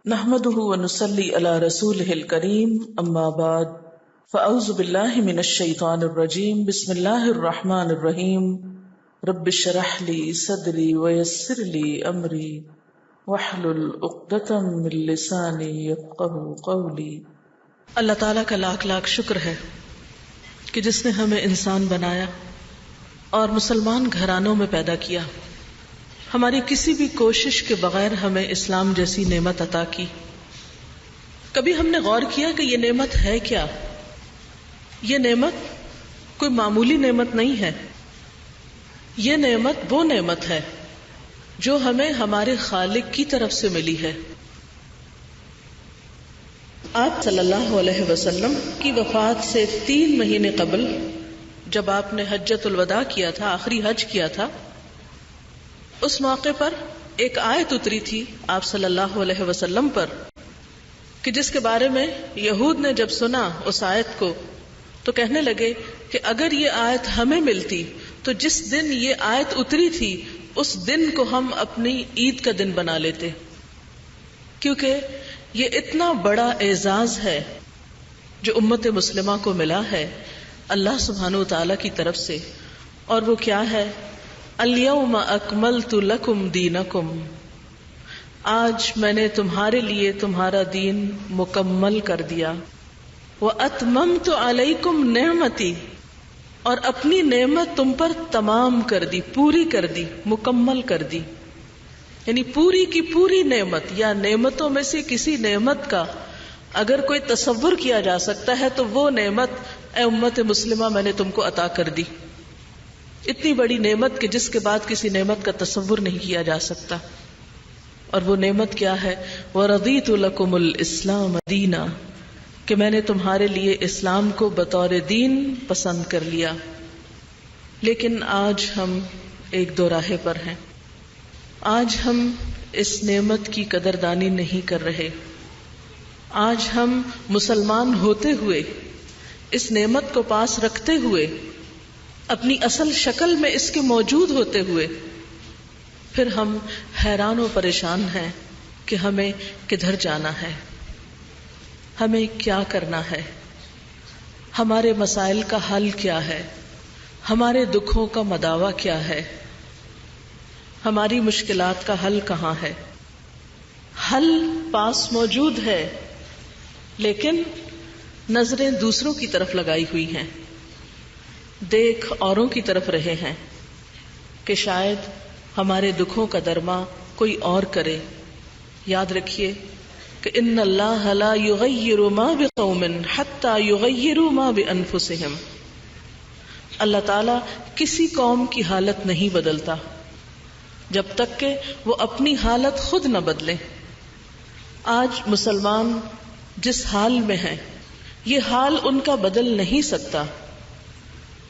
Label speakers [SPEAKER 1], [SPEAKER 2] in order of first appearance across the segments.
[SPEAKER 1] نحمده ونصلي على رسوله الكريم اما بعد فاعوذ بالله من الشيطان الرجيم بسم الله الرحمن الرحيم رب اشرح لي صدري ويسر لي امري واحلل عقدة من لساني يفقهوا قولي۔
[SPEAKER 2] اللہ تعالیٰ کا لاکھ لاکھ شکر ہے کہ جس نے ہمیں انسان بنایا اور مسلمان گھرانوں میں پیدا کیا، ہماری کسی بھی کوشش کے بغیر ہمیں اسلام جیسی نعمت عطا کی۔ کبھی ہم نے غور کیا کہ یہ نعمت ہے کیا؟ یہ نعمت کوئی معمولی نعمت نہیں ہے، یہ نعمت وہ نعمت ہے جو ہمیں ہمارے خالق کی طرف سے ملی ہے۔ آپ صلی اللہ علیہ وسلم کی وفات سے 3 مہینے قبل جب آپ نے حجۃ الوداع کیا تھا، آخری حج کیا تھا، اس موقع پر ایک آیت اتری تھی آپ صلی اللہ علیہ وسلم پر کہ جس کے بارے میں یہود نے جب سنا اس آیت کو تو کہنے لگے کہ اگر یہ آیت ہمیں ملتی تو جس دن یہ آیت اتری تھی اس دن کو ہم اپنی عید کا دن بنا لیتے، کیونکہ یہ اتنا بڑا اعزاز ہے جو امت مسلمہ کو ملا ہے اللہ سبحانہ وتعالی کی طرف سے، اور وہ کیا ہے؟ الیوم اکملت لکم دینکم، آج میں نے تمہارے لیے تمہارا دین مکمل کر دیا، واتممت علیکم نعمتی، اور اپنی نعمت تم پر تمام کر دی، پوری کر دی، مکمل کر دی، یعنی پوری کی پوری نعمت یا نعمتوں میں سے کسی نعمت کا اگر کوئی تصور کیا جا سکتا ہے تو وہ نعمت اے امت مسلمہ میں نے تم کو عطا کر دی، اتنی بڑی نعمت کہ جس کے بعد کسی نعمت کا تصور نہیں کیا جا سکتا۔ اور وہ نعمت کیا ہے؟ وَرَضِيتُ لَكُمُ الْإِسْلَامَ دِينًا، کہ میں نے تمہارے لیے اسلام کو بطور دین پسند کر لیا۔ لیکن آج ہم ایک دو راہے پر ہیں، آج ہم اس نعمت کی قدردانی نہیں کر رہے، آج ہم مسلمان ہوتے ہوئے، اس نعمت کو پاس رکھتے ہوئے، اپنی اصل شکل میں اس کے موجود ہوتے ہوئے، پھر ہم حیران و پریشان ہیں کہ ہمیں کدھر جانا ہے، ہمیں کیا کرنا ہے، ہمارے مسائل کا حل کیا ہے، ہمارے دکھوں کا مداوا کیا ہے، ہماری مشکلات کا حل کہاں ہے؟ حل پاس موجود ہے لیکن نظریں دوسروں کی طرف لگائی ہوئی ہیں، دیکھ اوروں کی طرف رہے ہیں کہ شاید ہمارے دکھوں کا درما کوئی اور کرے۔ یاد رکھیے کہ ان اللہ لا یغیر ما بقوم حتی یغیروا ما بانفسہم، اللہ تعالیٰ کسی قوم کی حالت نہیں بدلتا جب تک کہ وہ اپنی حالت خود نہ بدلے۔ آج مسلمان جس حال میں ہیں یہ حال ان کا بدل نہیں سکتا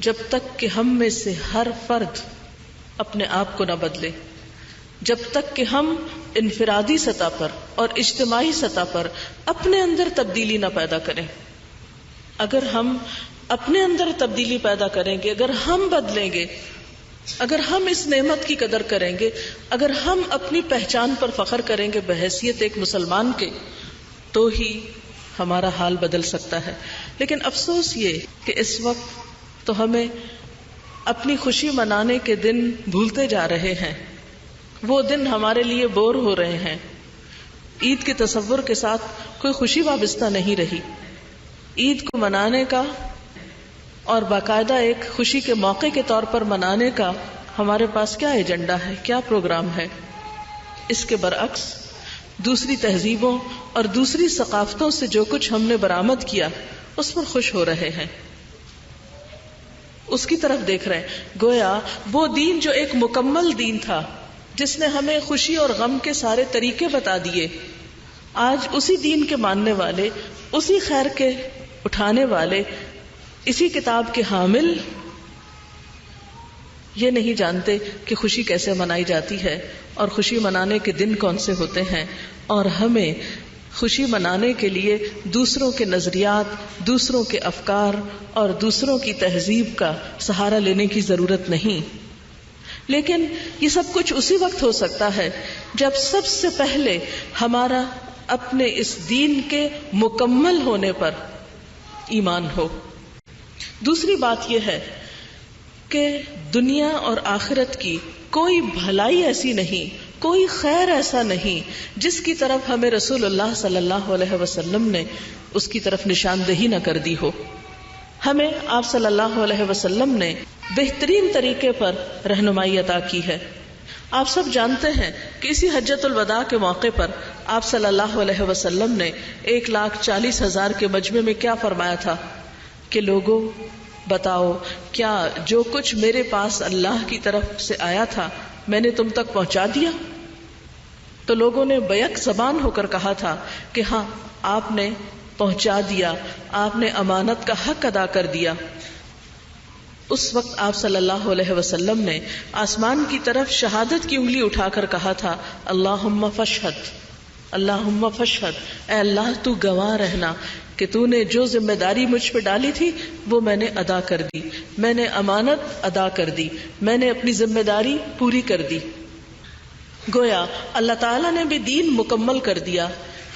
[SPEAKER 2] جب تک کہ ہم میں سے ہر فرد اپنے آپ کو نہ بدلے، جب تک کہ ہم انفرادی سطح پر اور اجتماعی سطح پر اپنے اندر تبدیلی نہ پیدا کریں۔ اگر ہم اپنے اندر تبدیلی پیدا کریں گے، اگر ہم بدلیں گے، اگر ہم اس نعمت کی قدر کریں گے، اگر ہم اپنی پہچان پر فخر کریں گے بحیثیت ایک مسلمان کے، تو ہی ہمارا حال بدل سکتا ہے۔ لیکن افسوس یہ کہ اس وقت تو ہمیں اپنی خوشی منانے کے دن بھولتے جا رہے ہیں، وہ دن ہمارے لیے بور ہو رہے ہیں، عید کے تصور کے ساتھ کوئی خوشی وابستہ نہیں رہی۔ عید کو منانے کا اور باقاعدہ ایک خوشی کے موقع کے طور پر منانے کا ہمارے پاس کیا ایجنڈا ہے، کیا پروگرام ہے؟ اس کے برعکس دوسری تہذیبوں اور دوسری ثقافتوں سے جو کچھ ہم نے برآمد کیا اس پر خوش ہو رہے ہیں، اس کی طرف دیکھ رہے ہیں۔ گویا وہ دین جو ایک مکمل دین تھا جس نے ہمیں خوشی اور غم کے سارے طریقے بتا دیے، آج اسی دین کے ماننے والے، اسی خیر کے اٹھانے والے، اسی کتاب کے حامل یہ نہیں جانتے کہ خوشی کیسے منائی جاتی ہے اور خوشی منانے کے دن کون سے ہوتے ہیں، اور ہمیں خوشی منانے کے لیے دوسروں کے نظریات، دوسروں کے افکار اور دوسروں کی تہذیب کا سہارا لینے کی ضرورت نہیں۔ لیکن یہ سب کچھ اسی وقت ہو سکتا ہے جب سب سے پہلے ہمارا اپنے اس دین کے مکمل ہونے پر ایمان ہو۔ دوسری بات یہ ہے کہ دنیا اور آخرت کی کوئی بھلائی ایسی نہیں، کوئی خیر ایسا نہیں جس کی طرف ہمیں رسول اللہ صلی اللہ علیہ وسلم نے اس کی طرف نشاندہی نہ کر دی ہو۔ ہمیں آپ صلی اللہ علیہ وسلم نے بہترین طریقے پر رہنمائی عطا کی ہے۔ آپ سب جانتے ہیں کہ اسی حجۃ الوداع کے موقع پر آپ صلی اللہ علیہ وسلم نے 1,40,000 کے مجمع میں کیا فرمایا تھا کہ لوگوں بتاؤ، کیا جو کچھ میرے پاس اللہ کی طرف سے آیا تھا میں نے تم تک پہنچا دیا؟ تو لوگوں نے بیک زبان ہو کر کہا تھا کہ ہاں آپ نے پہنچا دیا، آپ نے امانت کا حق ادا کر دیا۔ اس وقت آپ صلی اللہ علیہ وسلم نے آسمان کی طرف شہادت کی انگلی اٹھا کر کہا تھا، اللہم فاشہد، اللہم فاشہد، اے اللہ تو گواہ رہنا کہ تو نے جو ذمہ داری مجھ پہ ڈالی تھی وہ میں نے ادا کر دی، میں نے امانت ادا کر دی، میں نے اپنی ذمہ داری پوری کر دی۔ گویا اللہ تعالیٰ نے بھی دین مکمل کر دیا۔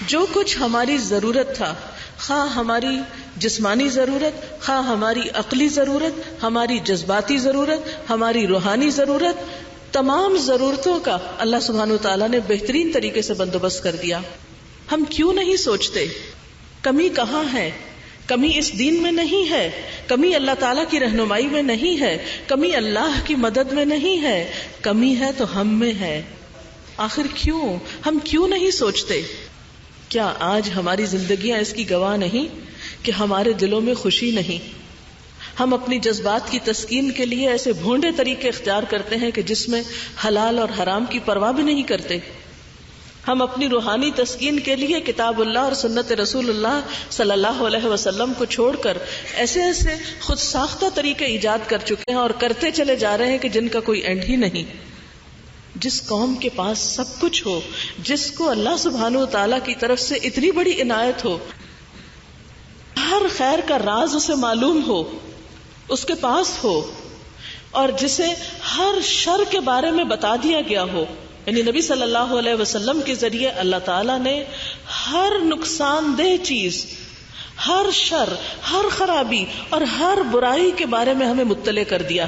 [SPEAKER 2] جو کچھ ہماری ضرورت تھا، خواہ ہماری جسمانی ضرورت، خواہ ہماری عقلی ضرورت، ہماری جذباتی ضرورت، ہماری روحانی ضرورت، تمام ضرورتوں کا اللہ سبحانہ وتعالیٰ نے بہترین طریقے سے بندوبست کر دیا۔ ہم کیوں نہیں سوچتے کمی کہاں ہے؟ کمی اس دین میں نہیں ہے، کمی اللہ تعالیٰ کی رہنمائی میں نہیں ہے، کمی اللہ کی مدد میں نہیں ہے، کمی ہے تو ہم میں ہے۔ آخر کیوں؟ ہم کیوں نہیں سوچتے؟ کیا آج ہماری زندگیاں اس کی گواہ نہیں کہ ہمارے دلوں میں خوشی نہیں؟ ہم اپنی جذبات کی تسکین کے لیے ایسے بھونڈے طریقے اختیار کرتے ہیں کہ جس میں حلال اور حرام کی پرواہ بھی نہیں کرتے۔ ہم اپنی روحانی تسکین کے لیے کتاب اللہ اور سنت رسول اللہ صلی اللہ علیہ وسلم کو چھوڑ کر ایسے ایسے خود ساختہ طریقے ایجاد کر چکے ہیں اور کرتے چلے جا رہے ہیں کہ جن کا کوئی اینڈ ہی نہیں۔ جس قوم کے پاس سب کچھ ہو، جس کو اللہ سبحانہ و تعالیٰ کی طرف سے اتنی بڑی عنایت ہو، ہر خیر کا راز اسے معلوم ہو، اس کے پاس ہو، اور جسے ہر شر کے بارے میں بتا دیا گیا ہو، یعنی نبی صلی اللہ علیہ وسلم کے ذریعے اللہ تعالیٰ نے ہر نقصان دہ چیز، ہر شر، ہر خرابی اور ہر برائی کے بارے میں ہمیں مطلع کر دیا۔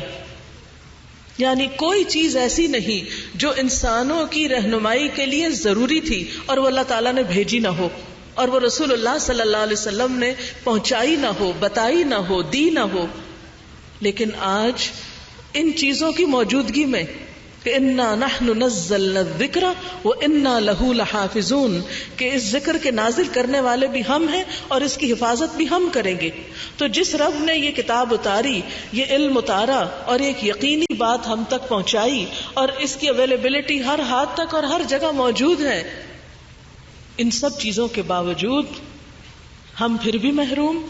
[SPEAKER 2] یعنی کوئی چیز ایسی نہیں جو انسانوں کی رہنمائی کے لیے ضروری تھی اور وہ اللہ تعالیٰ نے بھیجی نہ ہو، اور وہ رسول اللہ صلی اللہ علیہ وسلم نے پہنچائی نہ ہو، بتائی نہ ہو، دی نہ ہو۔ لیکن آج ان چیزوں کی موجودگی میں کہ انا نحن نزلنا الذکر وانا له لحافظون، کہ اس ذکر کے نازل کرنے والے بھی ہم ہیں اور اس کی حفاظت بھی ہم کریں گے۔ تو جس رب نے یہ کتاب اتاری، یہ علم اتارا اور ایک یقینی بات ہم تک پہنچائی اور اس کی اویلیبلٹی ہر ہاتھ تک اور ہر جگہ موجود ہے، ان سب چیزوں کے باوجود ہم پھر بھی محروم،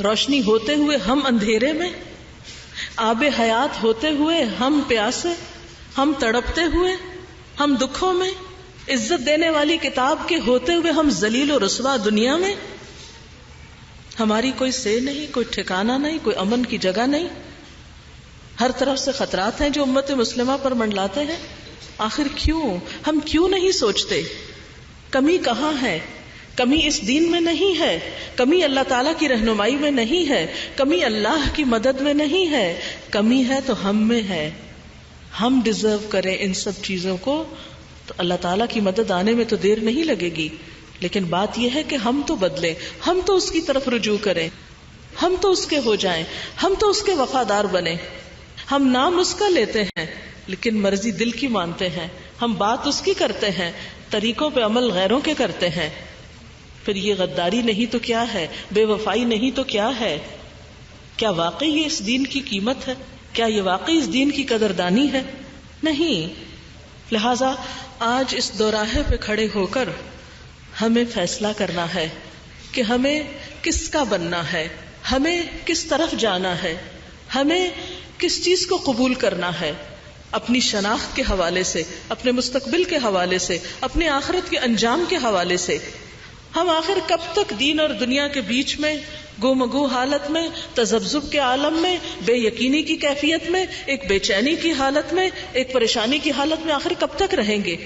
[SPEAKER 2] روشنی ہوتے ہوئے ہم اندھیرے میں، آب حیات ہوتے ہوئے ہم پیاسے، ہم تڑپتے ہوئے ہم دکھوں میں، عزت دینے والی کتاب کے ہوتے ہوئے ہم ذلیل و رسوا دنیا میں، ہماری کوئی سے نہیں، کوئی ٹھکانہ نہیں، کوئی امن کی جگہ نہیں، ہر طرف سے خطرات ہیں جو امت مسلمہ پر منڈلاتے ہیں۔ آخر کیوں؟ ہم کیوں نہیں سوچتے کمی کہاں ہے؟ کمی اس دین میں نہیں ہے، کمی اللہ تعالیٰ کی رہنمائی میں نہیں ہے، کمی اللہ کی مدد میں نہیں ہے، کمی ہے تو ہم میں ہے۔ ہم ڈیزرو کریں ان سب چیزوں کو تو اللہ تعالیٰ کی مدد آنے میں تو دیر نہیں لگے گی، لیکن بات یہ ہے کہ ہم تو بدلیں، ہم تو اس کی طرف رجوع کریں، ہم تو اس کے ہو جائیں، ہم تو اس کے وفادار بنیں۔ ہم نام اس کا لیتے ہیں لیکن مرضی دل کی مانتے ہیں، ہم بات اس کی کرتے ہیں، طریقوں پہ عمل غیروں کے کرتے ہیں۔ پھر یہ غداری نہیں تو کیا ہے؟ بے وفائی نہیں تو کیا ہے؟ کیا واقعی یہ اس دین کی قیمت ہے؟ کیا یہ واقعی اس دین کی قدردانی ہے؟ نہیں۔ لہذا آج اس دوراہے پہ کھڑے ہو کر ہمیں فیصلہ کرنا ہے کہ ہمیں کس کا بننا ہے، ہمیں کس طرف جانا ہے، ہمیں کس چیز کو قبول کرنا ہے، اپنی شناخت کے حوالے سے، اپنے مستقبل کے حوالے سے، اپنے آخرت کے انجام کے حوالے سے۔ ہم آخر کب تک دین اور دنیا کے بیچ میں گو حالت میں، تذبذب کے عالم میں، بے یقینی کی کیفیت میں، ایک بے چینی کی حالت میں، ایک پریشانی کی حالت میں آخر کب تک رہیں گے؟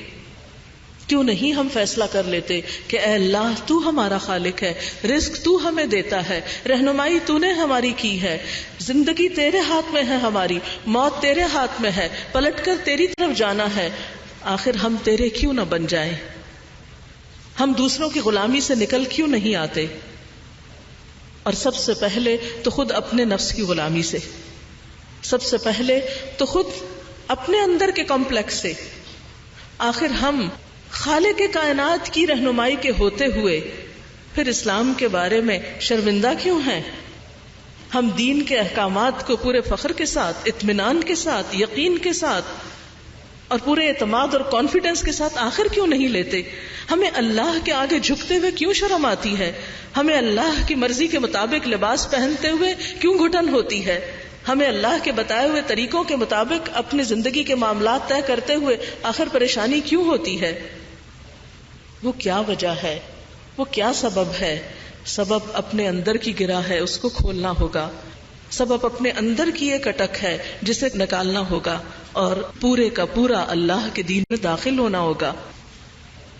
[SPEAKER 2] کیوں نہیں ہم فیصلہ کر لیتے کہ اے اللہ تو ہمارا خالق ہے، رزق تو ہمیں دیتا ہے، رہنمائی تو نے ہماری کی ہے، زندگی تیرے ہاتھ میں ہے، ہماری موت تیرے ہاتھ میں ہے، پلٹ کر تیری طرف جانا ہے، آخر ہم تیرے کیوں نہ بن جائیں؟ ہم دوسروں کی غلامی سے نکل کیوں نہیں آتے؟ اور سب سے پہلے تو خود اپنے نفس کی غلامی سے، سب سے پہلے تو خود اپنے اندر کے کمپلیکس سے۔ آخر ہم خالق کائنات کی رہنمائی کے ہوتے ہوئے پھر اسلام کے بارے میں شرمندہ کیوں ہیں؟ ہم دین کے احکامات کو پورے فخر کے ساتھ، اطمینان کے ساتھ، یقین کے ساتھ اور پورے اعتماد اور کانفیڈنس کے ساتھ آخر کیوں نہیں لیتے؟ ہمیں اللہ کے آگے جھکتے ہوئے کیوں شرم آتی ہے؟ ہمیں اللہ کی مرضی کے مطابق لباس پہنتے ہوئے کیوں گھٹن ہوتی ہے؟ ہمیں اللہ کے بتائے ہوئے طریقوں کے مطابق اپنی زندگی کے معاملات طے کرتے ہوئے آخر پریشانی کیوں ہوتی ہے؟ وہ کیا وجہ ہے؟ وہ کیا سبب ہے؟ سبب اپنے اندر کی گرہ ہے، اس کو کھولنا ہوگا۔ سبب اپنے اندر کی ایک اٹک ہے جسے نکالنا ہوگا اور پورے کا پورا اللہ کے دین میں داخل ہونا ہوگا۔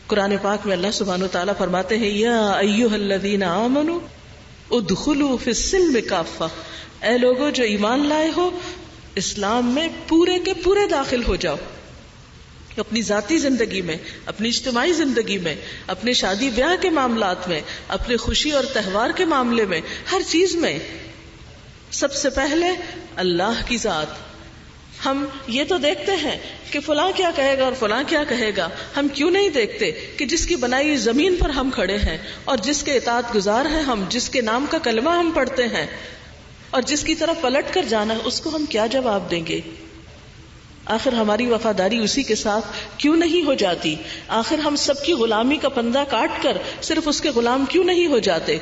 [SPEAKER 2] قرآن پاک میں اللہ سبحانہ وتعالیٰ فرماتے ہیں یا ایھا الذین آمنوا ادخلوا فی السلم کافہ، اے لوگو جو ایمان لائے ہو اسلام میں پورے کے پورے داخل ہو جاؤ۔ اپنی ذاتی زندگی میں، اپنی اجتماعی زندگی میں، اپنے شادی بیاہ کے معاملات میں، اپنے خوشی اور تہوار کے معاملے میں، ہر چیز میں سب سے پہلے اللہ کی ذات۔ ہم یہ تو دیکھتے ہیں کہ فلاں کیا کہے گا اور فلاں کیا کہے گا، ہم کیوں نہیں دیکھتے کہ جس کی بنائی زمین پر ہم کھڑے ہیں اور جس کے اطاعت گزار ہیں ہم، جس کے نام کا کلمہ ہم پڑھتے ہیں اور جس کی طرف پلٹ کر جانا ہے، اس کو ہم کیا جواب دیں گے؟ آخر ہماری وفاداری اسی کے ساتھ کیوں نہیں ہو جاتی؟ آخر ہم سب کی غلامی کا پندہ کاٹ کر صرف اس کے غلام کیوں نہیں ہو جاتے؟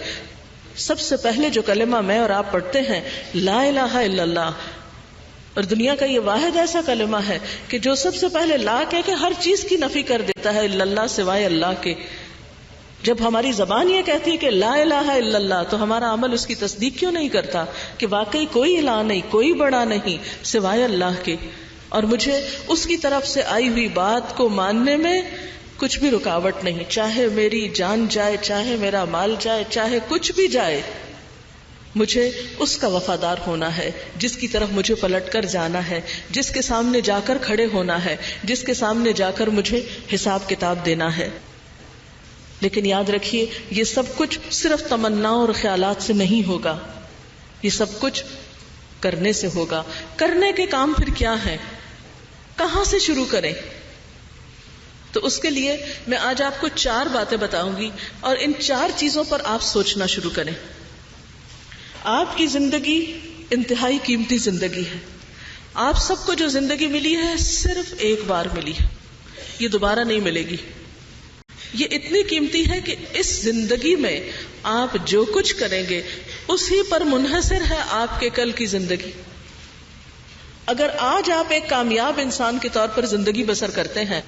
[SPEAKER 2] سب سے پہلے جو کلمہ میں اور آپ پڑھتے ہیں لا الہ الا اللہ، اور دنیا کا یہ واحد ایسا کلمہ ہے کہ جو سب سے پہلے لا کہہ کے ہر چیز کی نفی کر دیتا ہے الا اللہ، سوائے اللہ کے۔ جب ہماری زبان یہ کہتی ہے کہ لا الہ الا اللہ تو ہمارا عمل اس کی تصدیق کیوں نہیں کرتا کہ واقعی کوئی الہ نہیں، کوئی بڑا نہیں سوائے اللہ کے، اور مجھے اس کی طرف سے آئی ہوئی بات کو ماننے میں کچھ بھی رکاوٹ نہیں، چاہے میری جان جائے، چاہے میرا مال جائے، چاہے کچھ بھی جائے، مجھے اس کا وفادار ہونا ہے جس کی طرف مجھے پلٹ کر جانا ہے، جس کے سامنے جا کر کھڑے ہونا ہے، جس کے سامنے جا کر مجھے حساب کتاب دینا ہے۔ لیکن یاد رکھیے یہ سب کچھ صرف تمناؤں اور خیالات سے نہیں ہوگا، یہ سب کچھ کرنے سے ہوگا۔ کرنے کے کام پھر کیا ہیں؟ کہاں سے شروع کریں؟ تو اس کے لیے میں آج آپ کو 4 باتیں بتاؤں گی اور ان 4 چیزوں پر آپ سوچنا شروع کریں۔ آپ کی زندگی انتہائی قیمتی زندگی ہے۔ آپ سب کو جو زندگی ملی ہے صرف ایک بار ملی ہے، یہ دوبارہ نہیں ملے گی۔ یہ اتنی قیمتی ہے کہ اس زندگی میں آپ جو کچھ کریں گے اسی پر منحصر ہے آپ کے کل کی زندگی۔ اگر آج آپ ایک کامیاب انسان کے طور پر زندگی بسر کرتے ہیں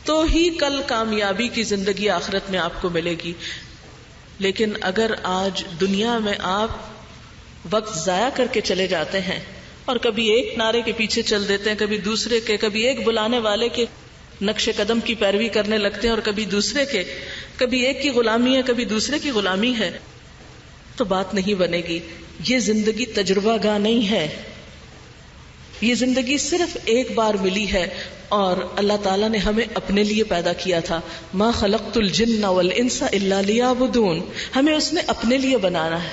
[SPEAKER 2] تو ہی کل کامیابی کی زندگی آخرت میں آپ کو ملے گی۔ لیکن اگر آج دنیا میں آپ وقت ضائع کر کے چلے جاتے ہیں اور کبھی ایک نعرے کے پیچھے چل دیتے ہیں، کبھی دوسرے کے، کبھی ایک بلانے والے کے نقش قدم کی پیروی کرنے لگتے ہیں اور کبھی دوسرے کے، کبھی ایک کی غلامی ہے کبھی دوسرے کی غلامی ہے، تو بات نہیں بنے گی۔ یہ زندگی تجربہ گاہ نہیں ہے، یہ زندگی صرف ایک بار ملی ہے اور اللہ تعالیٰ نے ہمیں اپنے لیے پیدا کیا تھا۔ ما خلقت الجن والانس الا لیعبدون، ہمیں اس نے اپنے لیے بنانا ہے،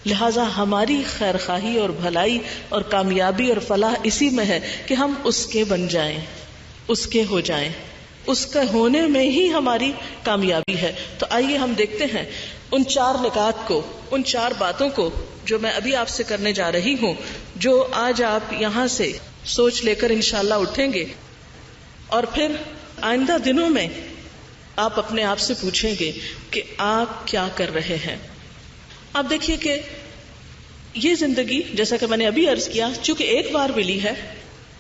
[SPEAKER 2] لہذا ہماری خیر خواہی اور بھلائی اور کامیابی اور فلاح اسی میں ہے کہ ہم اس کے بن جائیں، اس کے ہو جائیں، اس کے ہونے میں ہی ہماری کامیابی ہے۔ تو آئیے ہم دیکھتے ہیں ان 4 نکات کو، ان 4 باتوں کو جو میں ابھی آپ سے کرنے جا رہی ہوں، جو آج آپ یہاں سے سوچ لے کر انشاءاللہ اٹھیں گے اور پھر آئندہ دنوں میں آپ اپنے آپ سے پوچھیں گے کہ آپ کیا کر رہے ہیں۔ آپ دیکھیے کہ یہ زندگی جیسا کہ میں نے ابھی عرض کیا چونکہ ایک بار ملی ہے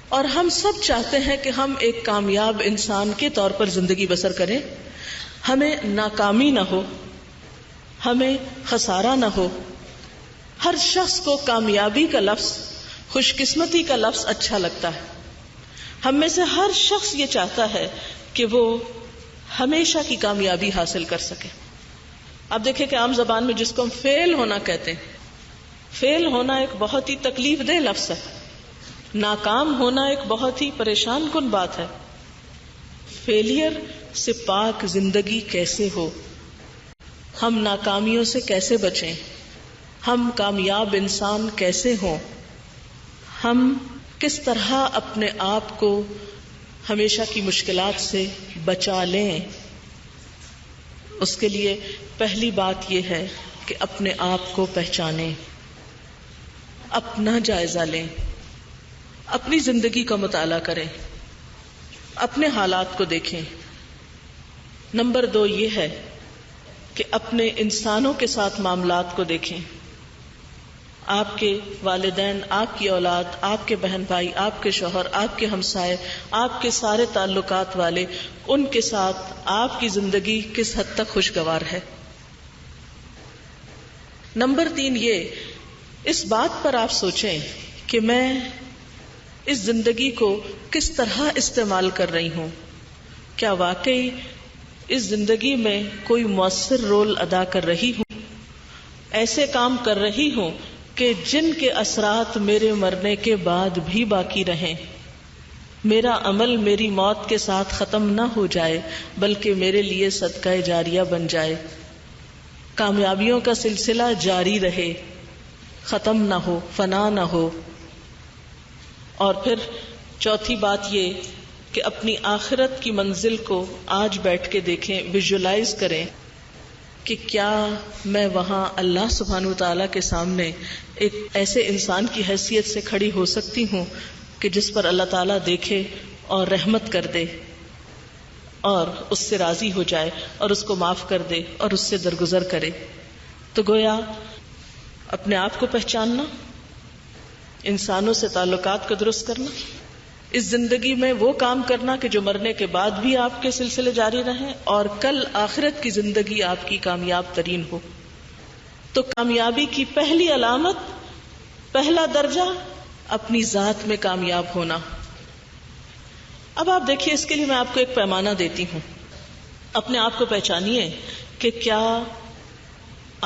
[SPEAKER 2] اور ہم سب چاہتے ہیں کہ ہم ایک کامیاب انسان کے طور پر زندگی بسر کریں، ہمیں ناکامی نہ ہو، ہمیں خسارہ نہ ہو۔ ہر شخص کو کامیابی کا لفظ، خوش قسمتی کا لفظ اچھا لگتا ہے۔ ہم میں سے ہر شخص یہ چاہتا ہے کہ وہ ہمیشہ کی کامیابی حاصل کر سکیں. اب دیکھیں کہ عام زبان میں جس کو ہم فیل ہونا کہتے ہیں، فیل ہونا ایک بہت ہی تکلیف دہ لفظ ہے. ناکام ہونا ایک بہت ہی پریشان کن بات ہے. فیلئر سے پاک زندگی کیسے ہو؟ ہم ناکامیوں سے کیسے بچیں؟ ہم کامیاب انسان کیسے ہوں؟ ہم کس طرح اپنے آپ کو ہمیشہ کی مشکلات سے بچا لیں؟ اس کے لیے پہلی بات یہ ہے کہ اپنے آپ کو پہچانیں، اپنا جائزہ لیں، اپنی زندگی کا مطالعہ کریں، اپنے حالات کو دیکھیں. نمبر 2 یہ ہے کہ اپنے انسانوں کے ساتھ معاملات کو دیکھیں. آپ کے والدین، آپ کی اولاد، آپ کے بہن بھائی، آپ کے شوہر، آپ کے ہمسائے، آپ کے سارے تعلقات والے، ان کے ساتھ آپ کی زندگی کس حد تک خوشگوار ہے. نمبر 3 یہ، اس بات پر آپ سوچیں کہ میں اس زندگی کو کس طرح استعمال کر رہی ہوں. کیا واقعی اس زندگی میں کوئی مؤثر رول ادا کر رہی ہوں؟ ایسے کام کر رہی ہوں کہ جن کے اثرات میرے مرنے کے بعد بھی باقی رہیں. میرا عمل میری موت کے ساتھ ختم نہ ہو جائے بلکہ میرے لیے صدقہ جاریہ بن جائے. کامیابیوں کا سلسلہ جاری رہے، ختم نہ ہو، فنا نہ ہو. اور پھر چوتھی بات یہ کہ اپنی آخرت کی منزل کو آج بیٹھ کے دیکھیں، ویژولائز کریں کہ کیا میں وہاں اللہ سبحانہ وتعالی کے سامنے ایک ایسے انسان کی حیثیت سے کھڑی ہو سکتی ہوں کہ جس پر اللہ تعالیٰ دیکھے اور رحمت کر دے اور اس سے راضی ہو جائے اور اس کو معاف کر دے اور اس سے درگزر کرے. تو گویا اپنے آپ کو پہچاننا، انسانوں سے تعلقات کو درست کرنا، اس زندگی میں وہ کام کرنا کہ جو مرنے کے بعد بھی آپ کے سلسلے جاری رہیں اور کل آخرت کی زندگی آپ کی کامیاب ترین ہو. تو کامیابی کی پہلی علامت، پہلا درجہ اپنی ذات میں کامیاب ہونا. اب آپ دیکھیے، اس کے لیے میں آپ کو ایک پیمانہ دیتی ہوں. اپنے آپ کو پہچانیے کہ کیا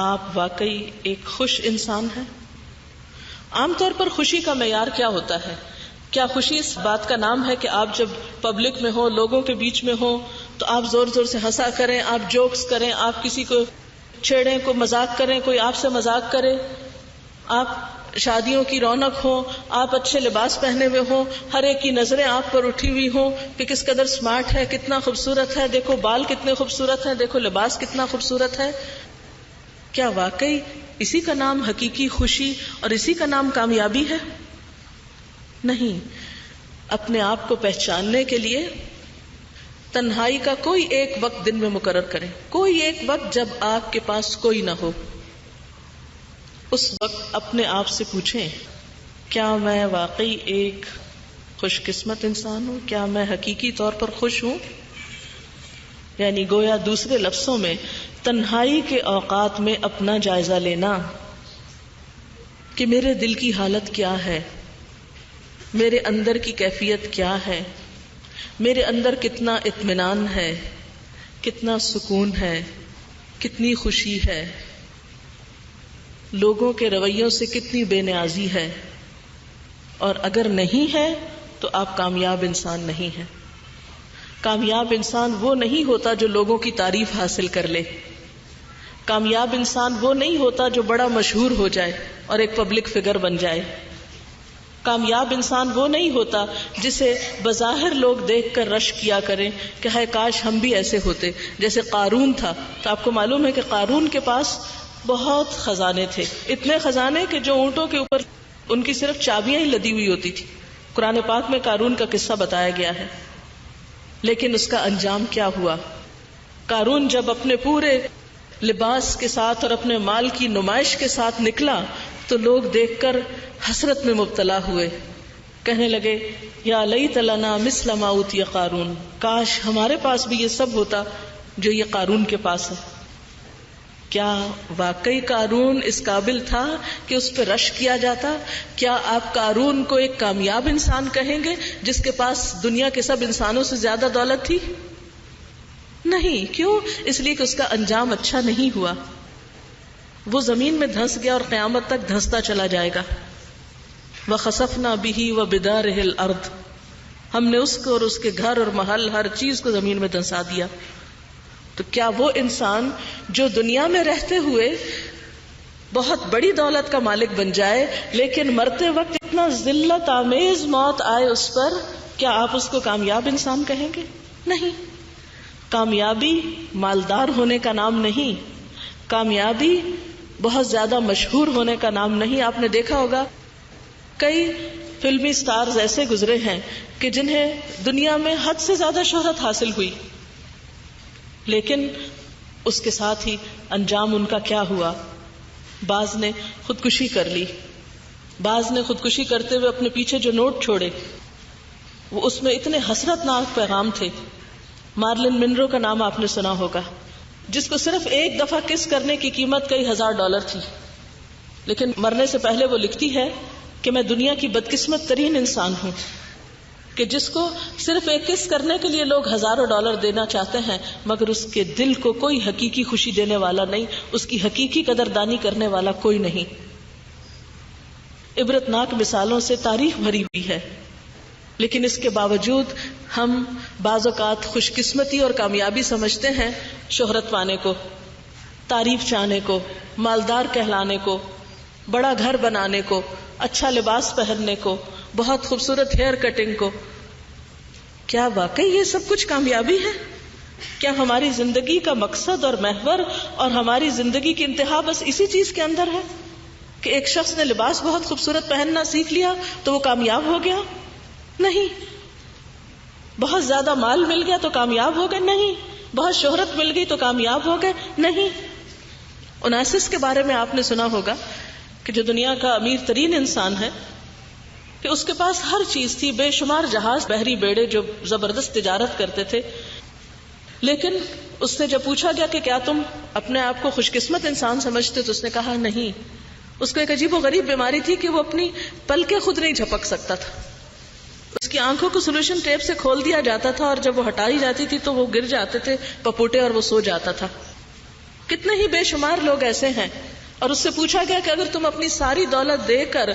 [SPEAKER 2] آپ واقعی ایک خوش انسان ہیں. عام طور پر خوشی کا معیار کیا ہوتا ہے؟ کیا خوشی اس بات کا نام ہے کہ آپ جب پبلک میں ہو، لوگوں کے بیچ میں ہو تو آپ زور زور سے ہنسا کریں، آپ جوکس کریں، آپ کسی کو چھیڑیں، کوئی مذاق کریں، کوئی آپ سے مذاق کرے، آپ شادیوں کی رونق ہو، آپ اچھے لباس پہنے ہوئے ہوں، ہر ایک کی نظریں آپ پر اٹھی ہوئی ہوں کہ کس قدر سمارٹ ہے، کتنا خوبصورت ہے، دیکھو بال کتنے خوبصورت ہیں، دیکھو لباس کتنا خوبصورت ہے. کیا واقعی اسی کا نام حقیقی خوشی اور اسی کا نام کامیابی ہے؟ نہیں. اپنے آپ کو پہچاننے کے لیے تنہائی کا کوئی ایک وقت دن میں مقرر کریں، کوئی ایک وقت جب آپ کے پاس کوئی نہ ہو. اس وقت اپنے آپ سے پوچھیں، کیا میں واقعی ایک خوش قسمت انسان ہوں؟ کیا میں حقیقی طور پر خوش ہوں؟ یعنی گویا دوسرے لفظوں میں تنہائی کے اوقات میں اپنا جائزہ لینا کہ میرے دل کی حالت کیا ہے، میرے اندر کی کیفیت کیا ہے، میرے اندر کتنا اطمینان ہے، کتنا سکون ہے، کتنی خوشی ہے، لوگوں کے رویوں سے کتنی بے نیازی ہے. اور اگر نہیں ہے تو آپ کامیاب انسان نہیں ہیں. کامیاب انسان وہ نہیں ہوتا جو لوگوں کی تعریف حاصل کر لے. کامیاب انسان وہ نہیں ہوتا جو بڑا مشہور ہو جائے اور ایک پبلک فگر بن جائے. کامیاب انسان وہ نہیں ہوتا جسے بظاہر لوگ دیکھ کر رش کیا کریں کہ ہائے کاش ہم بھی ایسے ہوتے. جیسے قارون تھا، تو آپ کو معلوم ہے کہ قارون کے پاس بہت خزانے تھے، اتنے خزانے کہ جو اونٹوں کے اوپر ان کی صرف چابیاں ہی لدی ہوئی ہوتی تھی. قرآن پاک میں قارون کا قصہ بتایا گیا ہے. لیکن اس کا انجام کیا ہوا؟ قارون جب اپنے پورے لباس کے ساتھ اور اپنے مال کی نمائش کے ساتھ نکلا تو لوگ دیکھ کر حسرت میں مبتلا ہوئے، کہنے لگے یا لیت لنا مثل ما اوتی قارون، کاش ہمارے پاس بھی یہ سب ہوتا جو یہ قارون کے پاس ہے. کیا واقعی قارون اس قابل تھا کہ اس پہ رش کیا جاتا؟ کیا آپ قارون کو ایک کامیاب انسان کہیں گے جس کے پاس دنیا کے سب انسانوں سے زیادہ دولت تھی؟ نہیں. کیوں؟ اس لیے کہ اس کا انجام اچھا نہیں ہوا. وہ زمین میں دھنس گیا اور قیامت تک دھنستا چلا جائے گا. وَخَسَفْنَا بِهِ وَبِدَارِهِ الْأَرْضِ، ہم نے اس کو اور اس کے گھر اور محل ہر چیز کو زمین میں دھنسا دیا. تو کیا وہ انسان جو دنیا میں رہتے ہوئے بہت بڑی دولت کا مالک بن جائے لیکن مرتے وقت اتنا ذلت آمیز موت آئے اس پر، کیا آپ اس کو کامیاب انسان کہیں گے؟ نہیں. کامیابی مالدار ہونے کا نام نہیں، کامیابی بہت زیادہ مشہور ہونے کا نام نہیں. آپ نے دیکھا ہوگا کئی فلمی سٹارز ایسے گزرے ہیں کہ جنہیں دنیا میں حد سے زیادہ شہرت حاصل ہوئی، لیکن اس کے ساتھ ہی انجام ان کا کیا ہوا؟ بعض نے خودکشی کر لی، بعض نے خودکشی کرتے ہوئے اپنے پیچھے جو نوٹ چھوڑے وہ اس میں اتنے حسرت ناک پیغام تھے. مارلن منرو کا نام آپ نے سنا ہوگا، جس کو صرف ایک دفعہ کس کرنے کی قیمت کئی $1000 تھی، لیکن مرنے سے پہلے وہ لکھتی ہے کہ میں دنیا کی بدقسمت ترین انسان ہوں کہ جس کو صرف ایک کس کرنے کے لیے لوگ $1000 دینا چاہتے ہیں، مگر اس کے دل کو کوئی حقیقی خوشی دینے والا نہیں، اس کی حقیقی قدردانی کرنے والا کوئی نہیں. عبرتناک مثالوں سے تاریخ بھری ہوئی ہے، لیکن اس کے باوجود ہم بعض اوقات خوش قسمتی اور کامیابی سمجھتے ہیں شہرت پانے کو، تعریف چاہنے کو، مالدار کہلانے کو، بڑا گھر بنانے کو، اچھا لباس پہننے کو، بہت خوبصورت ہیئر کٹنگ کو. کیا واقعی یہ سب کچھ کامیابی ہے؟ کیا ہماری زندگی کا مقصد اور محور اور ہماری زندگی کی انتہا بس اسی چیز کے اندر ہے کہ ایک شخص نے لباس بہت خوبصورت پہننا سیکھ لیا تو وہ کامیاب ہو گیا؟ نہیں. بہت زیادہ مال مل گیا تو کامیاب ہو گئے؟ نہیں. بہت شہرت مل گئی تو کامیاب ہو گئے؟ نہیں. اوناسس کے بارے میں آپ نے سنا ہوگا کہ جو دنیا کا امیر ترین انسان ہے، کہ اس کے پاس ہر چیز تھی، بے شمار جہاز، بحری بیڑے جو زبردست تجارت کرتے تھے، لیکن اس سے جب پوچھا گیا کہ کیا تم اپنے آپ کو خوش قسمت انسان سمجھتے تو اس نے کہا نہیں. اس کو ایک عجیب و غریب بیماری تھی کہ وہ اپنی پلکیں خود نہیں جھپک سکتا تھا. اس کی آنکھوں کو سولوشن ٹیپ سے کھول دیا جاتا تھا اور جب وہ ہٹائی جاتی تھی تو وہ گر جاتے تھے پپوٹے اور وہ سو جاتا تھا. کتنے ہی بے شمار لوگ ایسے ہیں. اور اس سے پوچھا گیا کہ اگر تم اپنی ساری دولت دے کر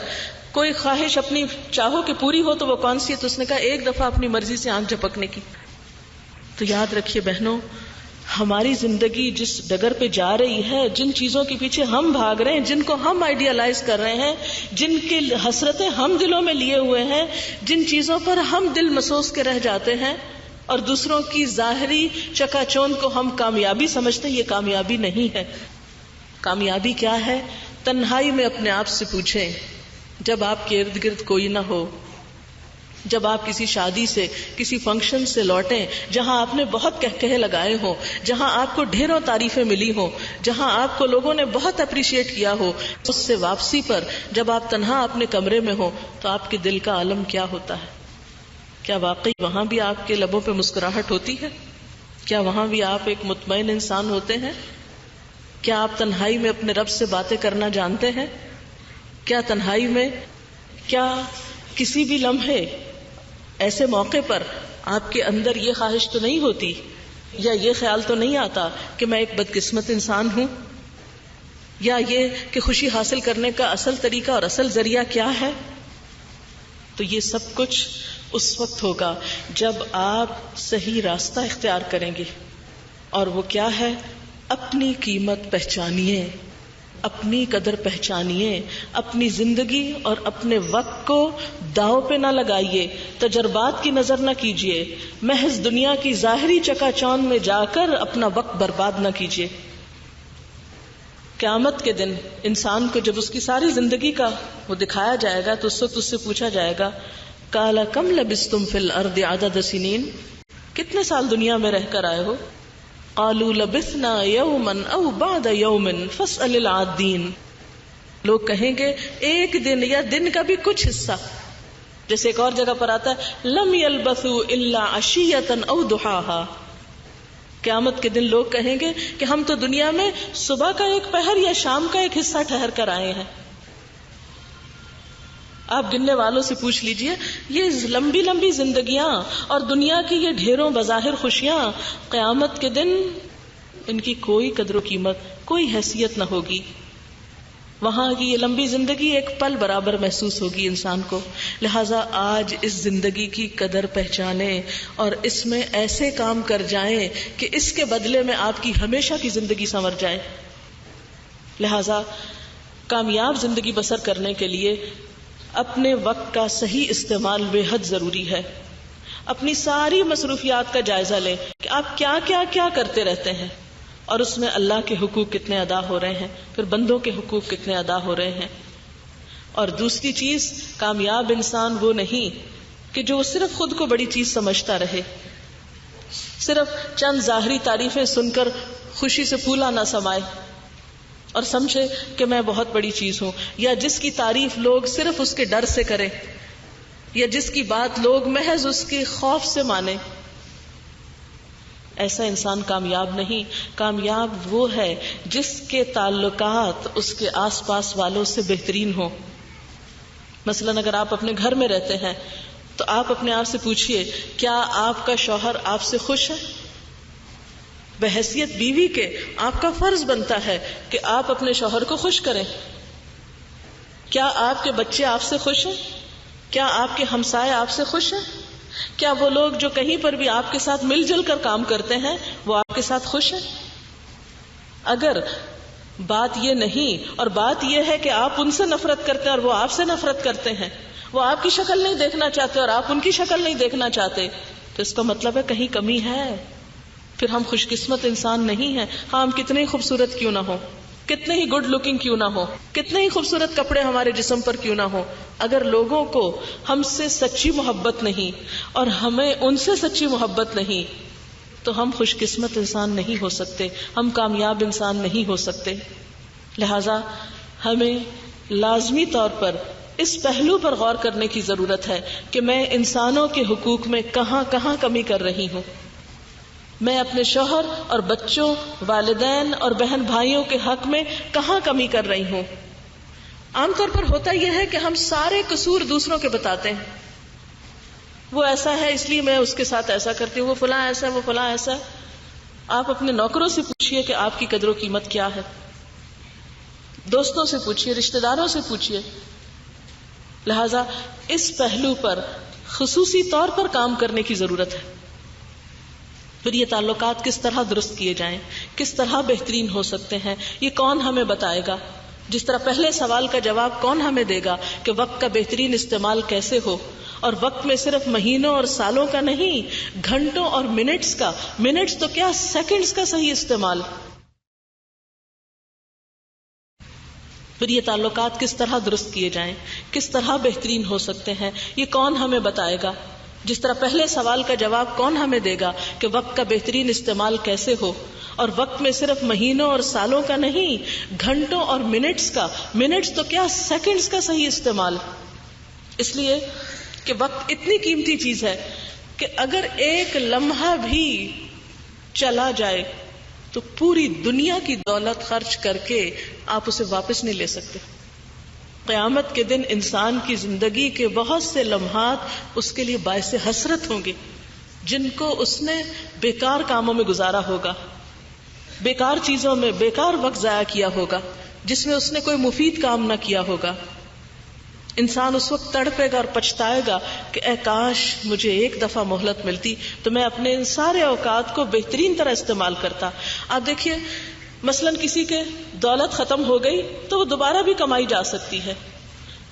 [SPEAKER 2] کوئی خواہش اپنی چاہو کہ پوری ہو تو وہ کون سی ہے؟ تو اس نے کہا ایک دفعہ اپنی مرضی سے آنکھ جھپکنے کی. تو یاد رکھیے بہنوں، ہماری زندگی جس ڈگر پہ جا رہی ہے، جن چیزوں کے پیچھے ہم بھاگ رہے ہیں، جن کو ہم آئیڈیالائز کر رہے ہیں، جن کی حسرتیں ہم دلوں میں لیے ہوئے ہیں، جن چیزوں پر ہم دل مسوس کے رہ جاتے ہیں اور دوسروں کی ظاہری چکا چوند کو ہم کامیابی سمجھتے ہیں، یہ کامیابی نہیں ہے. کامیابی کیا ہے؟ تنہائی میں اپنے آپ سے پوچھیں، جب آپ کے ارد گرد کوئی نہ ہو، جب آپ کسی شادی سے، کسی فنکشن سے لوٹیں جہاں آپ نے بہت کہکہے لگائے ہوں، جہاں آپ کو ڈھیروں تعریفیں ملی ہوں، جہاں آپ کو لوگوں نے بہت اپریشیٹ کیا ہو، اس سے واپسی پر جب آپ تنہا اپنے کمرے میں ہوں تو آپ کے دل کا عالم کیا ہوتا ہے؟ کیا واقعی وہاں بھی آپ کے لبوں پہ مسکراہٹ ہوتی ہے؟ کیا وہاں بھی آپ ایک مطمئن انسان ہوتے ہیں؟ کیا آپ تنہائی میں اپنے رب سے باتیں کرنا جانتے ہیں؟ کیا تنہائی میں، کیا کسی بھی لمحے ایسے موقع پر آپ کے اندر یہ خواہش تو نہیں ہوتی یا یہ خیال تو نہیں آتا کہ میں ایک بدقسمت انسان ہوں؟ یا یہ کہ خوشی حاصل کرنے کا اصل طریقہ اور اصل ذریعہ کیا ہے؟ تو یہ سب کچھ اس وقت ہوگا جب آپ صحیح راستہ اختیار کریں گے. اور وہ کیا ہے؟ اپنی قیمت پہچانیے، اپنی قدر پہچانیے، اپنی زندگی اور اپنے وقت کو داؤ پہ نہ لگائیے، تجربات کی نظر نہ کیجیے، محض دنیا کی ظاہری چکا چوند میں جا کر اپنا وقت برباد نہ کیجیے. قیامت کے دن انسان کو جب اس کی ساری زندگی کا وہ دکھایا جائے گا تو اس وقت اس سے پوچھا جائے گا قال کم لبثتم فی الارض عدد سنین، کتنے سال دنیا میں رہ کر آئے ہو؟ قالوا لبثنا یوما او بعد یوم فاسأل العادین، لوگ کہیں گے ایک دن یا دن کا بھی کچھ حصہ. جیسے ایک اور جگہ پر آتا ہے لم یلبثوا الا عشیۃ او ضحاها، قیامت کے دن لوگ کہیں گے کہ ہم تو دنیا میں صبح کا ایک پہر یا شام کا ایک حصہ ٹھہر کر آئے ہیں. آپ گننے والوں سے پوچھ لیجئے، یہ لمبی لمبی زندگیاں اور دنیا کی یہ ڈھیروں بظاہر خوشیاں قیامت کے دن ان کی کوئی قدر و قیمت، کوئی حیثیت نہ ہوگی. وہاں کی یہ لمبی زندگی ایک پل برابر محسوس ہوگی انسان کو. لہٰذا آج اس زندگی کی قدر پہچانیں اور اس میں ایسے کام کر جائیں کہ اس کے بدلے میں آپ کی ہمیشہ کی زندگی سنور جائے. لہٰذا کامیاب زندگی بسر کرنے کے لیے اپنے وقت کا صحیح استعمال بے حد ضروری ہے. اپنی ساری مصروفیات کا جائزہ لیں کہ آپ کیا کیا کیا کرتے رہتے ہیں اور اس میں اللہ کے حقوق کتنے ادا ہو رہے ہیں، پھر بندوں کے حقوق کتنے ادا ہو رہے ہیں. اور دوسری چیز، کامیاب انسان وہ نہیں کہ جو صرف خود کو بڑی چیز سمجھتا رہے، صرف چند ظاہری تعریفیں سن کر خوشی سے پھولا نہ سمائے اور سمجھے کہ میں بہت بڑی چیز ہوں، یا جس کی تعریف لوگ صرف اس کے ڈر سے کریں، یا جس کی بات لوگ محض اس کے خوف سے مانیں. ایسا انسان کامیاب نہیں. کامیاب وہ ہے جس کے تعلقات اس کے آس پاس والوں سے بہترین ہوں. مثلاً اگر آپ اپنے گھر میں رہتے ہیں تو آپ اپنے آپ سے پوچھئے، کیا آپ کا شوہر آپ سے خوش ہے؟ بحیثیت بیوی کے آپ کا فرض بنتا ہے کہ آپ اپنے شوہر کو خوش کریں. کیا آپ کے بچے آپ سے خوش ہیں؟ کیا آپ کے ہمسائے آپ سے خوش ہیں؟ کیا وہ لوگ جو کہیں پر بھی آپ کے ساتھ مل جل کر کام کرتے ہیں وہ آپ کے ساتھ خوش ہیں؟ اگر بات یہ نہیں اور بات یہ ہے کہ آپ ان سے نفرت کرتے ہیں اور وہ آپ سے نفرت کرتے ہیں، وہ آپ کی شکل نہیں دیکھنا چاہتے اور آپ ان کی شکل نہیں دیکھنا چاہتے، تو اس کا مطلب ہے کہیں کمی ہے. پھر ہم خوش قسمت انسان نہیں ہیں. ہاں ہم کتنے ہی خوبصورت کیوں نہ ہو، کتنے ہی گڈ لکنگ کیوں نہ ہو، کتنے ہی خوبصورت کپڑے ہمارے جسم پر کیوں نہ ہو، اگر لوگوں کو ہم سے سچی محبت نہیں اور ہمیں ان سے سچی محبت نہیں تو ہم خوش قسمت انسان نہیں ہو سکتے، ہم کامیاب انسان نہیں ہو سکتے. لہذا ہمیں لازمی طور پر اس پہلو پر غور کرنے کی ضرورت ہے کہ میں انسانوں کے حقوق میں کہاں کہاں کمی کر رہی ہوں. میں اپنے شوہر اور بچوں، والدین اور بہن بھائیوں کے حق میں کہاں کمی کر رہی ہوں. عام طور پر ہوتا یہ ہے کہ ہم سارے قصور دوسروں کے بتاتے ہیں. وہ ایسا ہے اس لیے میں اس کے ساتھ ایسا کرتی ہوں، وہ فلاں ایسا ہے، وہ فلاں ایسا ہے. آپ اپنے نوکروں سے پوچھئے کہ آپ کی قدر و قیمت کیا ہے، دوستوں سے پوچھئے، رشتہ داروں سے پوچھئے. لہذا اس پہلو پر خصوصی طور پر کام کرنے کی ضرورت ہے. پھر یہ تعلقات کس طرح درست کیے جائیں، کس طرح بہترین ہو سکتے ہیں، یہ کون ہمیں بتائے گا؟ جس طرح پہلے سوال کا جواب کون ہمیں دے گا کہ وقت کا بہترین استعمال کیسے ہو، اور وقت میں صرف مہینوں اور سالوں کا نہیں، گھنٹوں اور منٹس کا، منٹس تو کیا سیکنڈز کا صحیح استعمال. پھر یہ تعلقات کس طرح درست کیے جائیں، کس طرح بہترین ہو سکتے ہیں، یہ کون ہمیں بتائے گا؟ جس طرح پہلے سوال کا جواب کون ہمیں دے گا کہ وقت کا بہترین استعمال کیسے ہو، اور وقت میں صرف مہینوں اور سالوں کا نہیں، گھنٹوں اور منٹس کا، منٹس تو کیا سیکنڈز کا صحیح استعمال. اس لیے کہ وقت اتنی قیمتی چیز ہے کہ اگر ایک لمحہ بھی چلا جائے تو پوری دنیا کی دولت خرچ کر کے آپ اسے واپس نہیں لے سکتے. قیامت کے دن انسان کی زندگی کے بہت سے لمحات اس کے لیے باعث حسرت ہوں گے جن کو اس نے بیکار کاموں میں گزارا ہوگا، بیکار چیزوں میں بیکار وقت ضائع کیا ہوگا، جس میں اس نے کوئی مفید کام نہ کیا ہوگا. انسان اس وقت تڑپے گا اور پچھتائے گا کہ اے کاش مجھے ایک دفعہ مہلت ملتی تو میں اپنے ان سارے اوقات کو بہترین طرح استعمال کرتا. آپ دیکھیے مثلاً کسی کے دولت ختم ہو گئی تو وہ دوبارہ بھی کمائی جا سکتی ہے.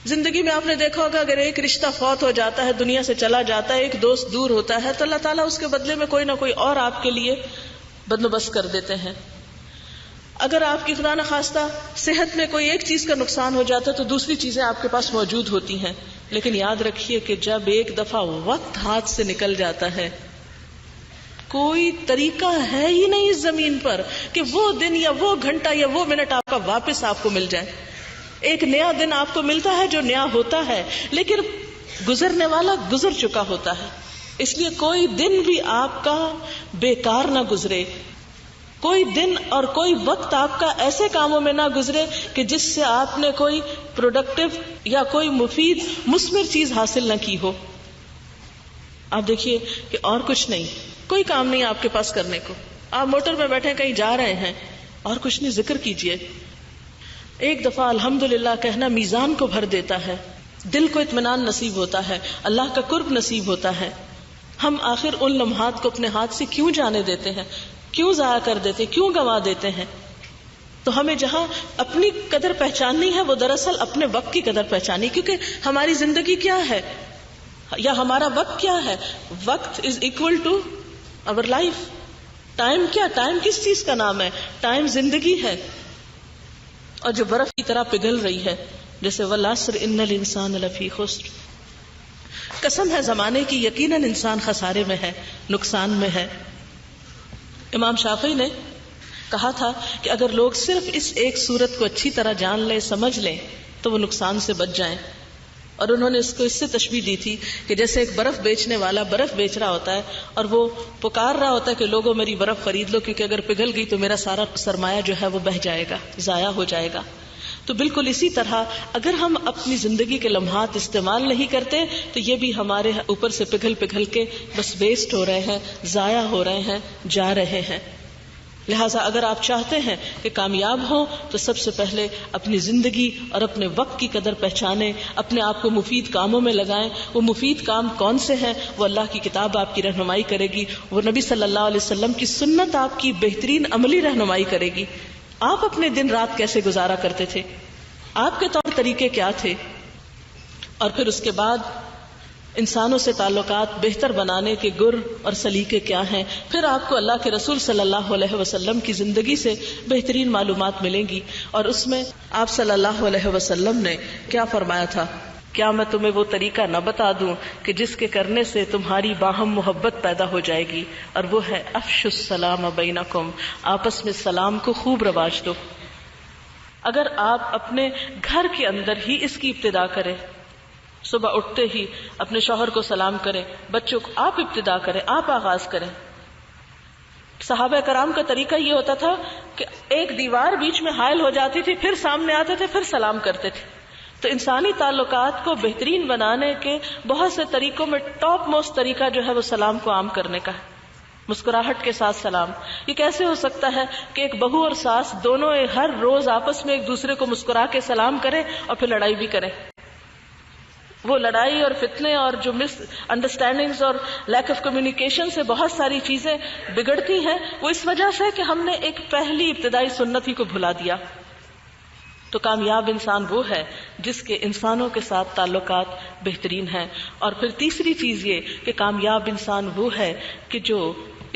[SPEAKER 2] زندگی میں آپ نے دیکھا ہوگا اگر ایک رشتہ فوت ہو جاتا ہے، دنیا سے چلا جاتا ہے، ایک دوست دور ہوتا ہے تو اللہ تعالیٰ اس کے بدلے میں کوئی نہ کوئی اور آپ کے لیے بندوبست کر دیتے ہیں. اگر آپ کی خدا نخواستہ صحت میں کوئی ایک چیز کا نقصان ہو جاتا ہے تو دوسری چیزیں آپ کے پاس موجود ہوتی ہیں. لیکن یاد رکھیے کہ جب ایک دفعہ وقت ہاتھ سے نکل جاتا ہے کوئی طریقہ ہے ہی نہیں اس زمین پر کہ وہ دن یا وہ گھنٹہ یا وہ منٹ آپ کا واپس آپ کو مل جائے. ایک نیا دن آپ کو ملتا ہے جو نیا ہوتا ہے، لیکن گزرنے والا گزر چکا ہوتا ہے. اس لیے کوئی دن بھی آپ کا بیکار نہ گزرے، کوئی دن اور کوئی وقت آپ کا ایسے کاموں میں نہ گزرے کہ جس سے آپ نے کوئی پروڈکٹیو یا کوئی مفید مثمر چیز حاصل نہ کی ہو. آپ دیکھیے کہ اور کچھ نہیں، کوئی کام نہیں آپ کے پاس کرنے کو، آپ موٹر میں بیٹھے کہیں جا رہے ہیں اور کچھ نہیں، ذکر کیجئے. ایک دفعہ الحمدللہ کہنا میزان کو بھر دیتا ہے، دل کو اطمینان نصیب ہوتا ہے، اللہ کا قرب نصیب ہوتا ہے. ہم آخر ان لمحات کو اپنے ہاتھ سے کیوں جانے دیتے ہیں، کیوں ضائع کر دیتے، کیوں گنوا دیتے ہیں؟ تو ہمیں جہاں اپنی قدر پہچاننی ہے وہ دراصل اپنے وقت کی قدر پہچانی، کیونکہ ہماری زندگی کیا ہے یا ہمارا وقت کیا ہے. وقت از اکول ٹو اور لائف. ٹائم کیا، ٹائم کس چیز کا نام ہے؟ ٹائم زندگی ہے، اور جو برف کی طرح پگھل رہی ہے، جیسے والعصر ان الانسان لفی خسر. قسم ہے زمانے کی، یقیناً انسان خسارے میں ہے، نقصان میں ہے. امام شافعی نے کہا تھا کہ اگر لوگ صرف اس ایک صورت کو اچھی طرح جان لیں، سمجھ لیں، تو وہ نقصان سے بچ جائیں. اور انہوں نے اس کو اس سے تشبیہ دی تھی کہ جیسے ایک برف بیچنے والا برف بیچ رہا ہوتا ہے اور وہ پکار رہا ہوتا ہے کہ لوگوں میری برف خرید لو، کیونکہ اگر پگھل گئی تو میرا سارا سرمایہ جو ہے وہ بہہ جائے گا، ضائع ہو جائے گا. تو بالکل اسی طرح اگر ہم اپنی زندگی کے لمحات استعمال نہیں کرتے تو یہ بھی ہمارے اوپر سے پگھل کے بس ویسٹ ہو رہے ہیں، ضائع ہو رہے ہیں، جا رہے ہیں. لہٰذا اگر آپ چاہتے ہیں کہ کامیاب ہوں تو سب سے پہلے اپنی زندگی اور اپنے وقت کی قدر پہچانیں، اپنے آپ کو مفید کاموں میں لگائیں. وہ مفید کام کون سے ہیں؟ وہ اللہ کی کتاب آپ کی رہنمائی کرے گی، وہ نبی صلی اللہ علیہ وسلم کی سنت آپ کی بہترین عملی رہنمائی کرے گی. آپ اپنے دن رات کیسے گزارا کرتے تھے، آپ کے طور طریقے کیا تھے، اور پھر اس کے بعد انسانوں سے تعلقات بہتر بنانے کے گر اور سلیقے کیا ہیں. پھر آپ کو اللہ کے رسول صلی اللہ علیہ وسلم کی زندگی سے بہترین معلومات ملیں گی. اور اس میں آپ صلی اللہ علیہ وسلم نے کیا فرمایا تھا؟ کیا میں تمہیں وہ طریقہ نہ بتا دوں کہ جس کے کرنے سے تمہاری باہم محبت پیدا ہو جائے گی، اور وہ ہے افشوا السلام بینکم، آپس میں سلام کو خوب رواج دو. اگر آپ اپنے گھر کے اندر ہی اس کی ابتدا کریں، صبح اٹھتے ہی اپنے شوہر کو سلام کریں، بچوں کو آپ ابتدا کریں، آپ آغاز کریں. صحابہ کرام کا طریقہ یہ ہوتا تھا کہ ایک دیوار بیچ میں حائل ہو جاتی تھی، پھر سامنے آتے تھے، پھر سلام کرتے تھے. تو انسانی تعلقات کو بہترین بنانے کے بہت سے طریقوں میں ٹاپ موسٹ طریقہ جو ہے وہ سلام کو عام کرنے کا ہے. مسکراہٹ کے ساتھ سلام. یہ کیسے ہو سکتا ہے کہ ایک بہو اور ساس دونوں ہر روز آپس میں ایک دوسرے کو مسکرا کے سلام کریں اور پھر لڑائی بھی کریں؟ وہ لڑائی اور فتنے اور جو مس انڈرسٹینڈنگز اور لیک آف کمیونیکیشن سے بہت ساری چیزیں بگڑتی ہیں، وہ اس وجہ سے کہ ہم نے ایک پہلی ابتدائی سنت ہی کو بھلا دیا. تو کامیاب انسان وہ ہے جس کے انسانوں کے ساتھ تعلقات بہترین ہیں. اور پھر تیسری چیز یہ کہ کامیاب انسان وہ ہے کہ جو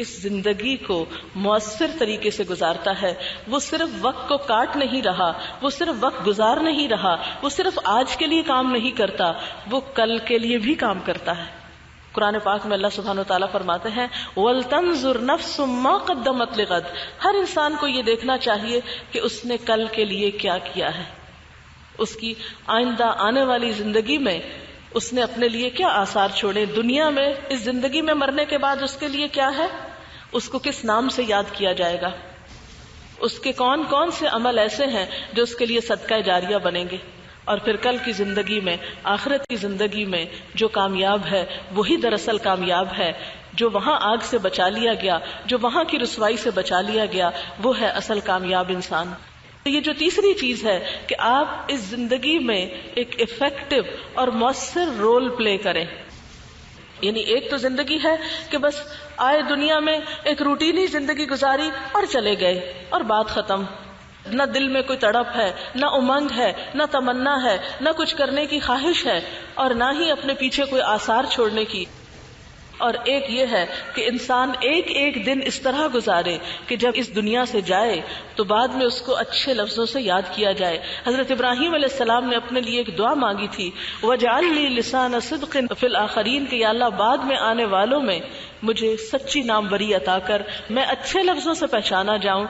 [SPEAKER 2] اس زندگی کو مؤثر طریقے سے گزارتا ہے. وہ صرف وقت کو کاٹ نہیں رہا، وہ صرف وقت گزار نہیں رہا، وہ صرف آج کے لیے کام نہیں کرتا، وہ کل کے لیے بھی کام کرتا ہے. قرآن پاک میں اللہ سبحانہ و تعالیٰ فرماتے ہیں وَلْتَنْظُرْ نَفْسٌ مَا قَدَّمَتْ لِغَدٍ. ہر انسان کو یہ دیکھنا چاہیے کہ اس نے کل کے لیے کیا کیا ہے، اس کی آئندہ آنے والی زندگی میں اس نے اپنے لیے کیا آثار چھوڑے. دنیا میں اس زندگی میں مرنے کے بعد اس کے لیے کیا ہے، اس کو کس نام سے یاد کیا جائے گا، اس کے کون کون سے عمل ایسے ہیں جو اس کے لیے صدقہ جاریہ بنیں گے. اور پھر کل کی زندگی میں، آخرت کی زندگی میں جو کامیاب ہے وہی دراصل کامیاب ہے. جو وہاں آگ سے بچا لیا گیا، جو وہاں کی رسوائی سے بچا لیا گیا، وہ ہے اصل کامیاب انسان. تو یہ جو تیسری چیز ہے کہ آپ اس زندگی میں ایک افیکٹو اور مؤثر رول پلے کریں. یعنی ایک تو زندگی ہے کہ بس آئے دنیا میں ایک روٹینی زندگی گزاری اور چلے گئے اور بات ختم. نہ دل میں کوئی تڑپ ہے، نہ امنگ ہے، نہ تمنا ہے، نہ کچھ کرنے کی خواہش ہے، اور نہ ہی اپنے پیچھے کوئی آثار چھوڑنے کی. اور ایک یہ ہے کہ انسان ایک ایک دن اس طرح گزارے کہ جب اس دنیا سے جائے تو بعد میں اس کو اچھے لفظوں سے یاد کیا جائے. حضرت ابراہیم علیہ السلام نے اپنے لیے ایک دعا مانگی تھی وَاجْعَلْ لِي لِسَانَ صِدْقٍ فِي الْآخِرِينَ کہ یا اللہ بعد میں آنے والوں میں مجھے سچی ناموری عطا کر، میں اچھے لفظوں سے پہچانا جاؤں.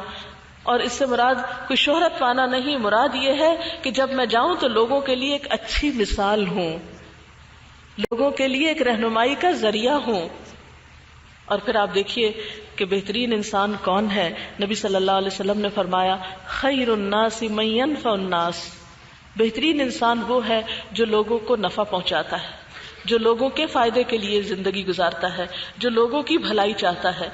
[SPEAKER 2] اور اس سے مراد کوئی شہرت پانا نہیں، مراد یہ ہے کہ جب میں جاؤں تو لوگوں کے لیے ایک اچھی مثال ہوں، لوگوں کے لیے ایک رہنمائی کا ذریعہ ہوں. اور پھر آپ دیکھیے کہ بہترین انسان کون ہے. نبی صلی اللہ علیہ وسلم نے فرمایا خیر الناس من ينفع الناس. بہترین انسان وہ ہے جو لوگوں کو نفع پہنچاتا ہے، جو لوگوں کے فائدے کے لیے زندگی گزارتا ہے، جو لوگوں کی بھلائی چاہتا ہے.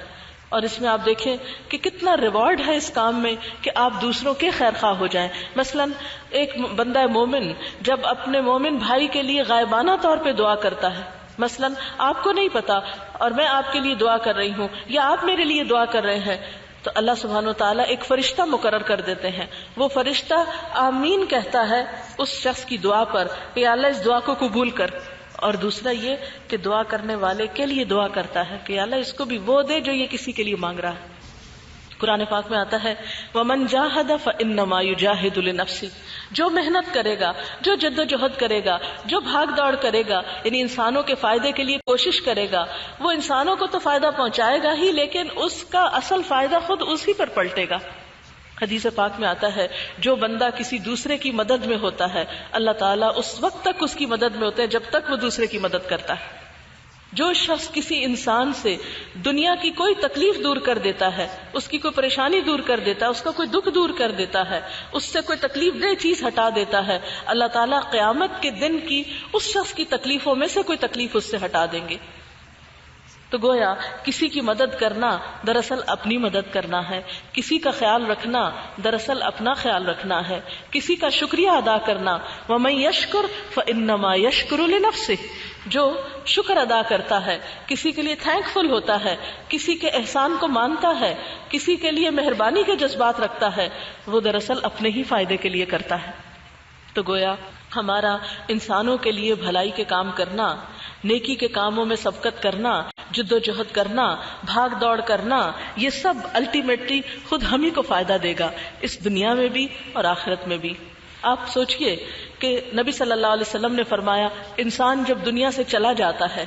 [SPEAKER 2] اور اس میں آپ دیکھیں کہ کتنا ریوارڈ ہے اس کام میں کہ آپ دوسروں کے خیر خواہ ہو جائیں. مثلا ایک بندہ مومن جب اپنے مومن بھائی کے لیے غائبانہ طور پہ دعا کرتا ہے، مثلا آپ کو نہیں پتا اور میں آپ کے لیے دعا کر رہی ہوں یا آپ میرے لیے دعا کر رہے ہیں، تو اللہ سبحانہ و تعالیٰ ایک فرشتہ مقرر کر دیتے ہیں. وہ فرشتہ آمین کہتا ہے اس شخص کی دعا پر کہ یا اللہ اس دعا کو قبول کر. اور دوسرا یہ کہ دعا کرنے والے کے لیے دعا کرتا ہے کہ یا اللہ اس کو بھی وہ دے جو یہ کسی کے لیے مانگ رہا ہے. قرآن پاک میں آتا ہے وَمَنْ جَاهَدَ فَإِنَّمَا يُجَاهِدُ لِنَفْسِهِ، جو محنت کرے گا، جو جد و جہد کرے گا، جو بھاگ دوڑ کرے گا، یعنی انسانوں کے فائدے کے لیے کوشش کرے گا، وہ انسانوں کو تو فائدہ پہنچائے گا ہی، لیکن اس کا اصل فائدہ خود اسی پر پلٹے گا. حدیث پاک میں آتا ہے جو بندہ کسی دوسرے کی مدد میں ہوتا ہے اللہ تعالیٰ اس وقت تک اس کی مدد میں ہوتے ہیں جب تک وہ دوسرے کی مدد کرتا ہے. جو شخص کسی انسان سے دنیا کی کوئی تکلیف دور کر دیتا ہے، اس کی کوئی پریشانی دور کر دیتا ہے، اس کا کوئی دکھ دور کر دیتا ہے، اس سے کوئی تکلیف دہ چیز ہٹا دیتا ہے، اللہ تعالیٰ قیامت کے دن کی اس شخص کی تکلیفوں میں سے کوئی تکلیف اس سے ہٹا دیں گے. تو گویا کسی کی مدد کرنا دراصل اپنی مدد کرنا ہے، کسی کا خیال رکھنا دراصل اپنا خیال رکھنا ہے، کسی کا شکریہ ادا کرنا. وَمَن يَشْكُرْ فَإِنَّمَا يَشْكُرُ لِنَفْسِهِ، جو شکر ادا کرتا ہے، کسی کے لیے تھینک فل ہوتا ہے، کسی کے احسان کو مانتا ہے، کسی کے لیے مہربانی کے جذبات رکھتا ہے، وہ دراصل اپنے ہی فائدے کے لیے کرتا ہے. تو گویا ہمارا انسانوں کے لیے بھلائی کے کام کرنا، نیکی کے کاموں میں سبقت کرنا، جد و جہد کرنا، بھاگ دوڑ کرنا، یہ سب الٹیمیٹلی خود ہم ہی کو فائدہ دے گا اس دنیا میں بھی اور آخرت میں بھی. آپ سوچئے کہ نبی صلی اللہ علیہ وسلم نے فرمایا انسان جب دنیا سے چلا جاتا ہے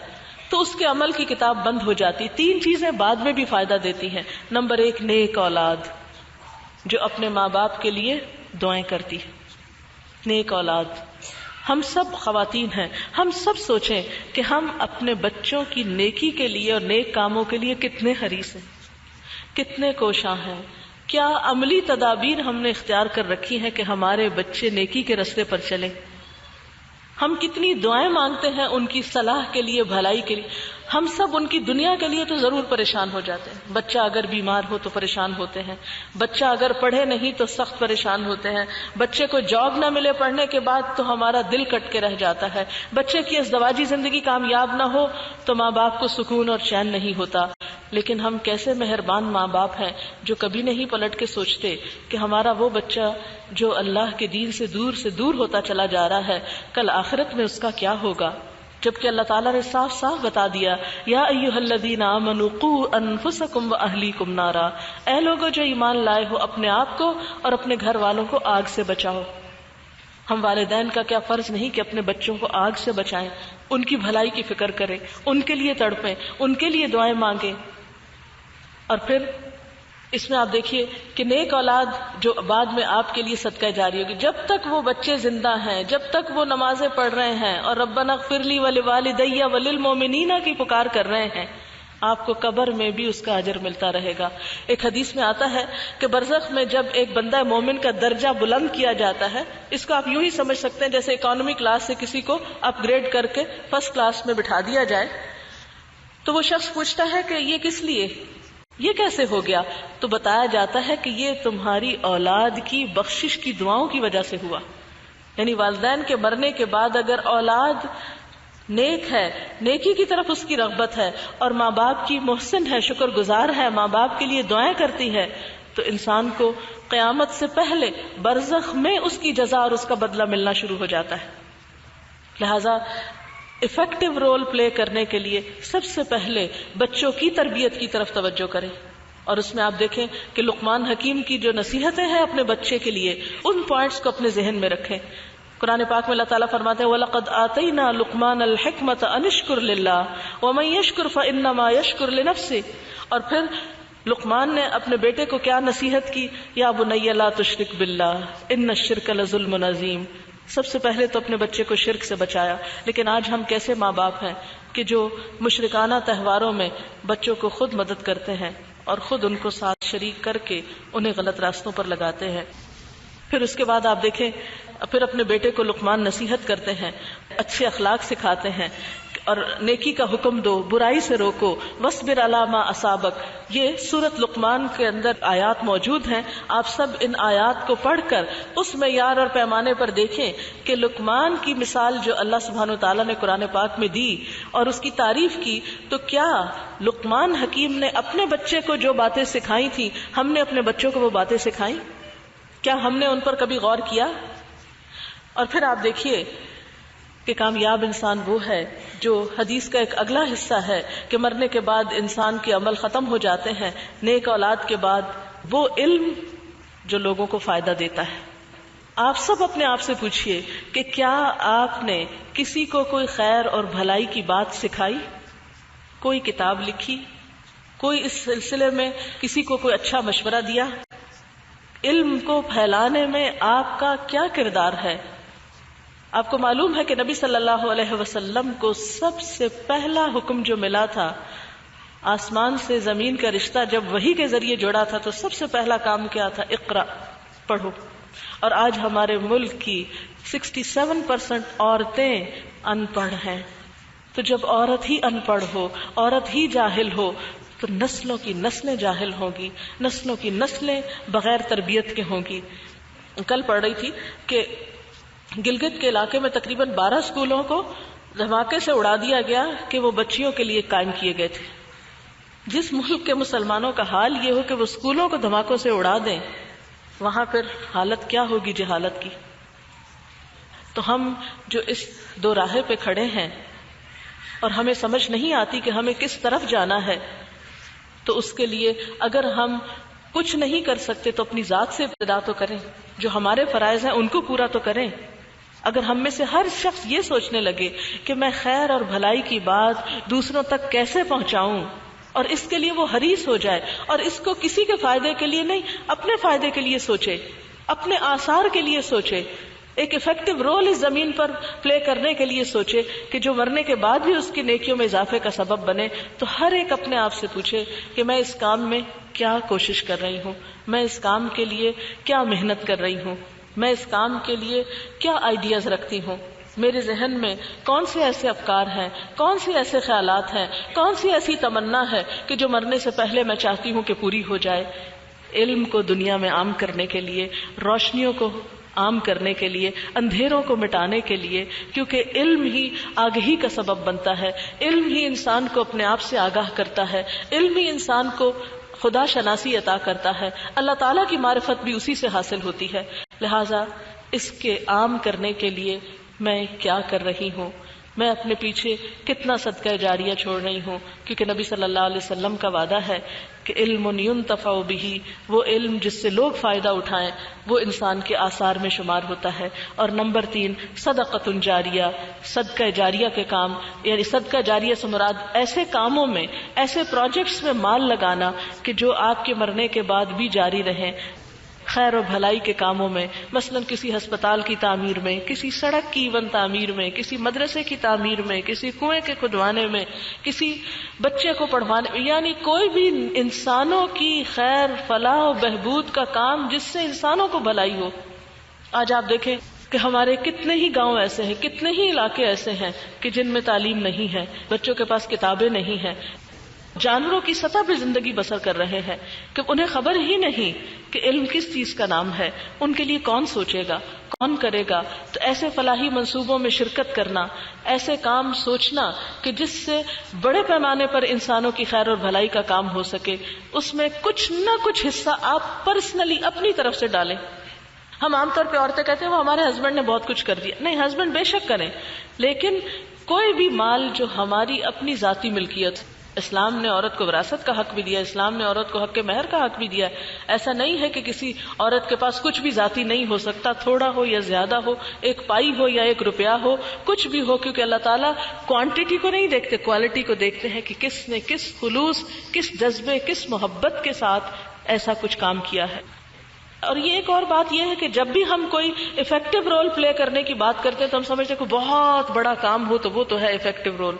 [SPEAKER 2] تو اس کے عمل کی کتاب بند ہو جاتی. 3 چیزیں بعد میں بھی فائدہ دیتی ہیں. نمبر 1 نیک اولاد جو اپنے ماں باپ کے لیے دعائیں کرتی ہے. نیک اولاد. ہم سب خواتین ہیں، ہم سب سوچیں کہ ہم اپنے بچوں کی نیکی کے لیے اور نیک کاموں کے لیے کتنے حریص ہیں، کتنے کوشاں ہیں. کیا عملی تدابیر ہم نے اختیار کر رکھی ہیں کہ ہمارے بچے نیکی کے راستے پر چلیں. ہم کتنی دعائیں مانگتے ہیں ان کی صلاح کے لیے، بھلائی کے لیے. ہم سب ان کی دنیا کے لیے تو ضرور پریشان ہو جاتے ہیں. بچہ اگر بیمار ہو تو پریشان ہوتے ہیں، بچہ اگر پڑھے نہیں تو سخت پریشان ہوتے ہیں، بچے کو جاب نہ ملے پڑھنے کے بعد تو ہمارا دل کٹ کے رہ جاتا ہے، بچے کی ازدواجی زندگی کامیاب نہ ہو تو ماں باپ کو سکون اور چین نہیں ہوتا. لیکن ہم کیسے مہربان ماں باپ ہیں جو کبھی نہیں پلٹ کے سوچتے کہ ہمارا وہ بچہ جو اللہ کے دین سے دور ہوتا چلا جا رہا ہے، کل آخرت میں اس کا کیا ہوگا. جبکہ اللہ تعالیٰ نے صاف صاف بتا دیا یا ایھا الذین آمنوا قوا انفسکم واہلیکم نارا، اے لوگو جو ایمان لائے ہو اپنے آپ کو اور اپنے گھر والوں کو آگ سے بچاؤ. ہم والدین کا کیا فرض نہیں کہ اپنے بچوں کو آگ سے بچائیں، ان کی بھلائی کی فکر کریں، ان کے لیے تڑپیں، ان کے لیے دعائیں مانگیں. اور پھر اس میں آپ دیکھیے کہ نیک اولاد جو بعد میں آپ کے لیے صدقہ جاری ہوگی. جب تک وہ بچے زندہ ہیں، جب تک وہ نمازیں پڑھ رہے ہیں اور ربنا اغفر لی ولوالدی وللمؤمنین کی پکار کر رہے ہیں، آپ کو قبر میں بھی اس کا اجر ملتا رہے گا. ایک حدیث میں آتا ہے کہ برزخ میں جب ایک بندہ مومن کا درجہ بلند کیا جاتا ہے، اس کو آپ یوں ہی سمجھ سکتے ہیں جیسے اکانومی کلاس سے کسی کو اپ گریڈ کر کے فرسٹ کلاس میں بٹھا دیا جائے، تو وہ شخص پوچھتا ہے کہ یہ کس لیے، یہ کیسے ہو گیا؟ تو بتایا جاتا ہے کہ یہ تمہاری اولاد کی بخشش کی دعاؤں کی وجہ سے ہوا. یعنی والدین کے مرنے کے بعد اگر اولاد نیک ہے، نیکی کی طرف اس کی رغبت ہے اور ماں باپ کی محسن ہے، شکر گزار ہے، ماں باپ کے لیے دعائیں کرتی ہے، تو انسان کو قیامت سے پہلے برزخ میں اس کی جزا اور اس کا بدلہ ملنا شروع ہو جاتا ہے. لہذا افیکٹو رول پلے کرنے کے لیے سب سے پہلے بچوں کی تربیت کی طرف توجہ کریں. اور اس میں آپ دیکھیں کہ لقمان حکیم کی جو نصیحتیں ہیں اپنے بچے کے لیے، ان پوائنٹس کو اپنے ذہن میں رکھیں. قرآن پاک میں اللہ تعالیٰ فرماتے ہیں وَلَقَدْ آتَيْنَا لُقْمَانَ الْحِكْمَةَ أَنِ اشْكُرْ لِلَّهِ وَمَن يَشْكُرْ فَإِنَّمَا يَشْكُرُ لِنَفْسِهِ. اور پھر لقمان نے اپنے بیٹے کو کیا نصیحت کی؟ یا بنی لا تشرک باللہ ان الشرک لظلم عظیم. سب سے پہلے تو اپنے بچے کو شرک سے بچایا. لیکن آج ہم کیسے ماں باپ ہیں کہ جو مشرکانہ تہواروں میں بچوں کو خود مدد کرتے ہیں اور خود ان کو ساتھ شریک کر کے انہیں غلط راستوں پر لگاتے ہیں. پھر اس کے بعد آپ دیکھیں پھر اپنے بیٹے کو لقمان نصیحت کرتے ہیں، اچھے اخلاق سکھاتے ہیں اور نیکی کا حکم دو، برائی سے روکو، وَاصْبِرْ عَلَىٰ مَا أَصَابَكَ. یہ سورۃ لقمان کے اندر آیات موجود ہیں. آپ سب ان آیات کو پڑھ کر اس معیار اور پیمانے پر دیکھیں کہ لقمان کی مثال جو اللہ سبحانہ وتعالیٰ نے قرآن پاک میں دی اور اس کی تعریف کی، تو کیا لقمان حکیم نے اپنے بچے کو جو باتیں سکھائی تھیں ہم نے اپنے بچوں کو وہ باتیں سکھائیں؟ کیا ہم نے ان پر کبھی غور کیا؟ اور پھر آپ دیکھیے کہ کامیاب انسان وہ ہے جو حدیث کا ایک اگلا حصہ ہے کہ مرنے کے بعد انسان کے عمل ختم ہو جاتے ہیں، نیک اولاد کے بعد وہ علم جو لوگوں کو فائدہ دیتا ہے. آپ سب اپنے آپ سے پوچھئے کہ کیا آپ نے کسی کو کوئی خیر اور بھلائی کی بات سکھائی، کوئی کتاب لکھی، کوئی اس سلسلے میں کسی کو کوئی اچھا مشورہ دیا؟ علم کو پھیلانے میں آپ کا کیا کردار ہے؟ آپ کو معلوم ہے کہ نبی صلی اللہ علیہ وسلم کو سب سے پہلا حکم جو ملا تھا، آسمان سے زمین کا رشتہ جب وحی کے ذریعے جوڑا تھا تو سب سے پہلا کام کیا تھا؟ اقرا، پڑھو. اور آج ہمارے ملک کی 67% عورتیں ان پڑھ ہیں. تو جب عورت ہی ان پڑھ ہو، عورت ہی جاہل ہو، تو نسلوں کی نسلیں جاہل ہوں گی، نسلوں کی نسلیں بغیر تربیت کے ہوں گی. کل پڑھ رہی تھی کہ گلگت کے علاقے میں تقریباً 12 اسکولوں کو دھماکے سے اڑا دیا گیا کہ وہ بچیوں کے لیے قائم کیے گئے تھے. جس ملک کے مسلمانوں کا حال یہ ہو کہ وہ اسکولوں کو دھماکوں سے اڑا دیں، وہاں پھر حالت کیا ہوگی جہالت کی. تو ہم جو اس دو راہے پہ کھڑے ہیں اور ہمیں سمجھ نہیں آتی کہ ہمیں کس طرف جانا ہے، تو اس کے لیے اگر ہم کچھ نہیں کر سکتے تو اپنی ذات سے ابتدا تو کریں، جو ہمارے فرائض ہیں ان کو پورا تو کریں. اگر ہم میں سے ہر شخص یہ سوچنے لگے کہ میں خیر اور بھلائی کی بات دوسروں تک کیسے پہنچاؤں، اور اس کے لیے وہ حریص ہو جائے اور اس کو کسی کے فائدے کے لیے نہیں، اپنے فائدے کے لیے سوچے، اپنے آثار کے لیے سوچے، ایک افیکٹو رول اس زمین پر پلے کرنے کے لیے سوچے کہ جو مرنے کے بعد بھی اس کی نیکیوں میں اضافے کا سبب بنے. تو ہر ایک اپنے آپ سے پوچھے کہ میں اس کام میں کیا کوشش کر رہی ہوں، میں اس کام کے لیے کیا محنت کر رہی ہوں، میں اس کام کے لیے کیا آئیڈیاز رکھتی ہوں، میرے ذہن میں کون سے ایسے افکار ہیں، کون سے ایسے خیالات ہیں، کون سی ایسی تمنا ہے کہ جو مرنے سے پہلے میں چاہتی ہوں کہ پوری ہو جائے. علم کو دنیا میں عام کرنے کے لیے، روشنیوں کو عام کرنے کے لیے، اندھیروں کو مٹانے کے لیے، کیونکہ علم ہی آگہی کا سبب بنتا ہے، علم ہی انسان کو اپنے آپ سے آگاہ کرتا ہے، علم ہی انسان کو خدا شناسی عطا کرتا ہے، اللہ تعالیٰ کی معرفت بھی اسی سے حاصل ہوتی ہے. لہٰذا اس کے عام کرنے کے لیے میں کیا کر رہی ہوں، میں اپنے پیچھے کتنا صدقہ جاریہ چھوڑ رہی ہوں، کیونکہ نبی صلی اللہ علیہ وسلم کا وعدہ ہے کہ علم ينتفع به، وہ علم جس سے لوگ فائدہ اٹھائیں وہ انسان کے آثار میں شمار ہوتا ہے. اور نمبر 3 صدقۃ جاریہ، صدقہ جاریہ کے کام، یعنی صدقہ جاریہ سے مراد ایسے کاموں میں، ایسے پروجیکٹس میں مال لگانا کہ جو آپ کے مرنے کے بعد بھی جاری رہیں، خیر و بھلائی کے کاموں میں، مثلا کسی ہسپتال کی تعمیر میں، کسی سڑک کی ایون تعمیر میں، کسی مدرسے کی تعمیر میں، کسی کنویں کے کھدوانے میں، کسی بچے کو پڑھوانے میں، یعنی کوئی بھی انسانوں کی خیر فلاح و بہبود کا کام جس سے انسانوں کو بھلائی ہو. آج آپ دیکھیں کہ ہمارے کتنے ہی گاؤں ایسے ہیں، کتنے ہی علاقے ایسے ہیں کہ جن میں تعلیم نہیں ہے، بچوں کے پاس کتابیں نہیں ہیں، جانوروں کی سطح پہ زندگی بسر کر رہے ہیں کہ انہیں خبر ہی نہیں کہ علم کس چیز کا نام ہے، ان کے لیے کون سوچے گا، کون کرے گا. تو ایسے فلاحی منصوبوں میں شرکت کرنا، ایسے کام سوچنا کہ جس سے بڑے پیمانے پر انسانوں کی خیر اور بھلائی کا کام ہو سکے، اس میں کچھ نہ کچھ حصہ آپ پرسنلی اپنی طرف سے ڈالیں. ہم عام طور پہ عورتیں کہتے ہیں وہ ہمارے ہسبینڈ نے بہت کچھ کر دیا. نہیں، ہسبینڈ بے شک کریں، لیکن کوئی بھی مال جو ہماری اپنی ذاتی ملکیت، اسلام نے عورت کو وراثت کا حق بھی دیا، اسلام نے عورت کو حق مہر کا حق بھی دیا. ایسا نہیں ہے کہ کسی عورت کے پاس کچھ بھی ذاتی نہیں ہو سکتا، تھوڑا ہو یا زیادہ ہو، ایک پائی ہو یا ایک روپیہ ہو، کچھ بھی ہو، کیونکہ اللہ تعالیٰ کوانٹٹی کو نہیں دیکھتے، کوالٹی کو دیکھتے ہیں کہ کس نے کس خلوص، کس جذبے، کس محبت کے ساتھ ایسا کچھ کام کیا ہے. اور یہ ایک اور بات یہ ہے کہ جب بھی ہم کوئی افیکٹو رول پلے کرنے کی بات کرتے ہیں تو ہم سمجھتے ہیں کہ بہت بڑا کام ہو تو وہ تو ہے افیکٹو رول،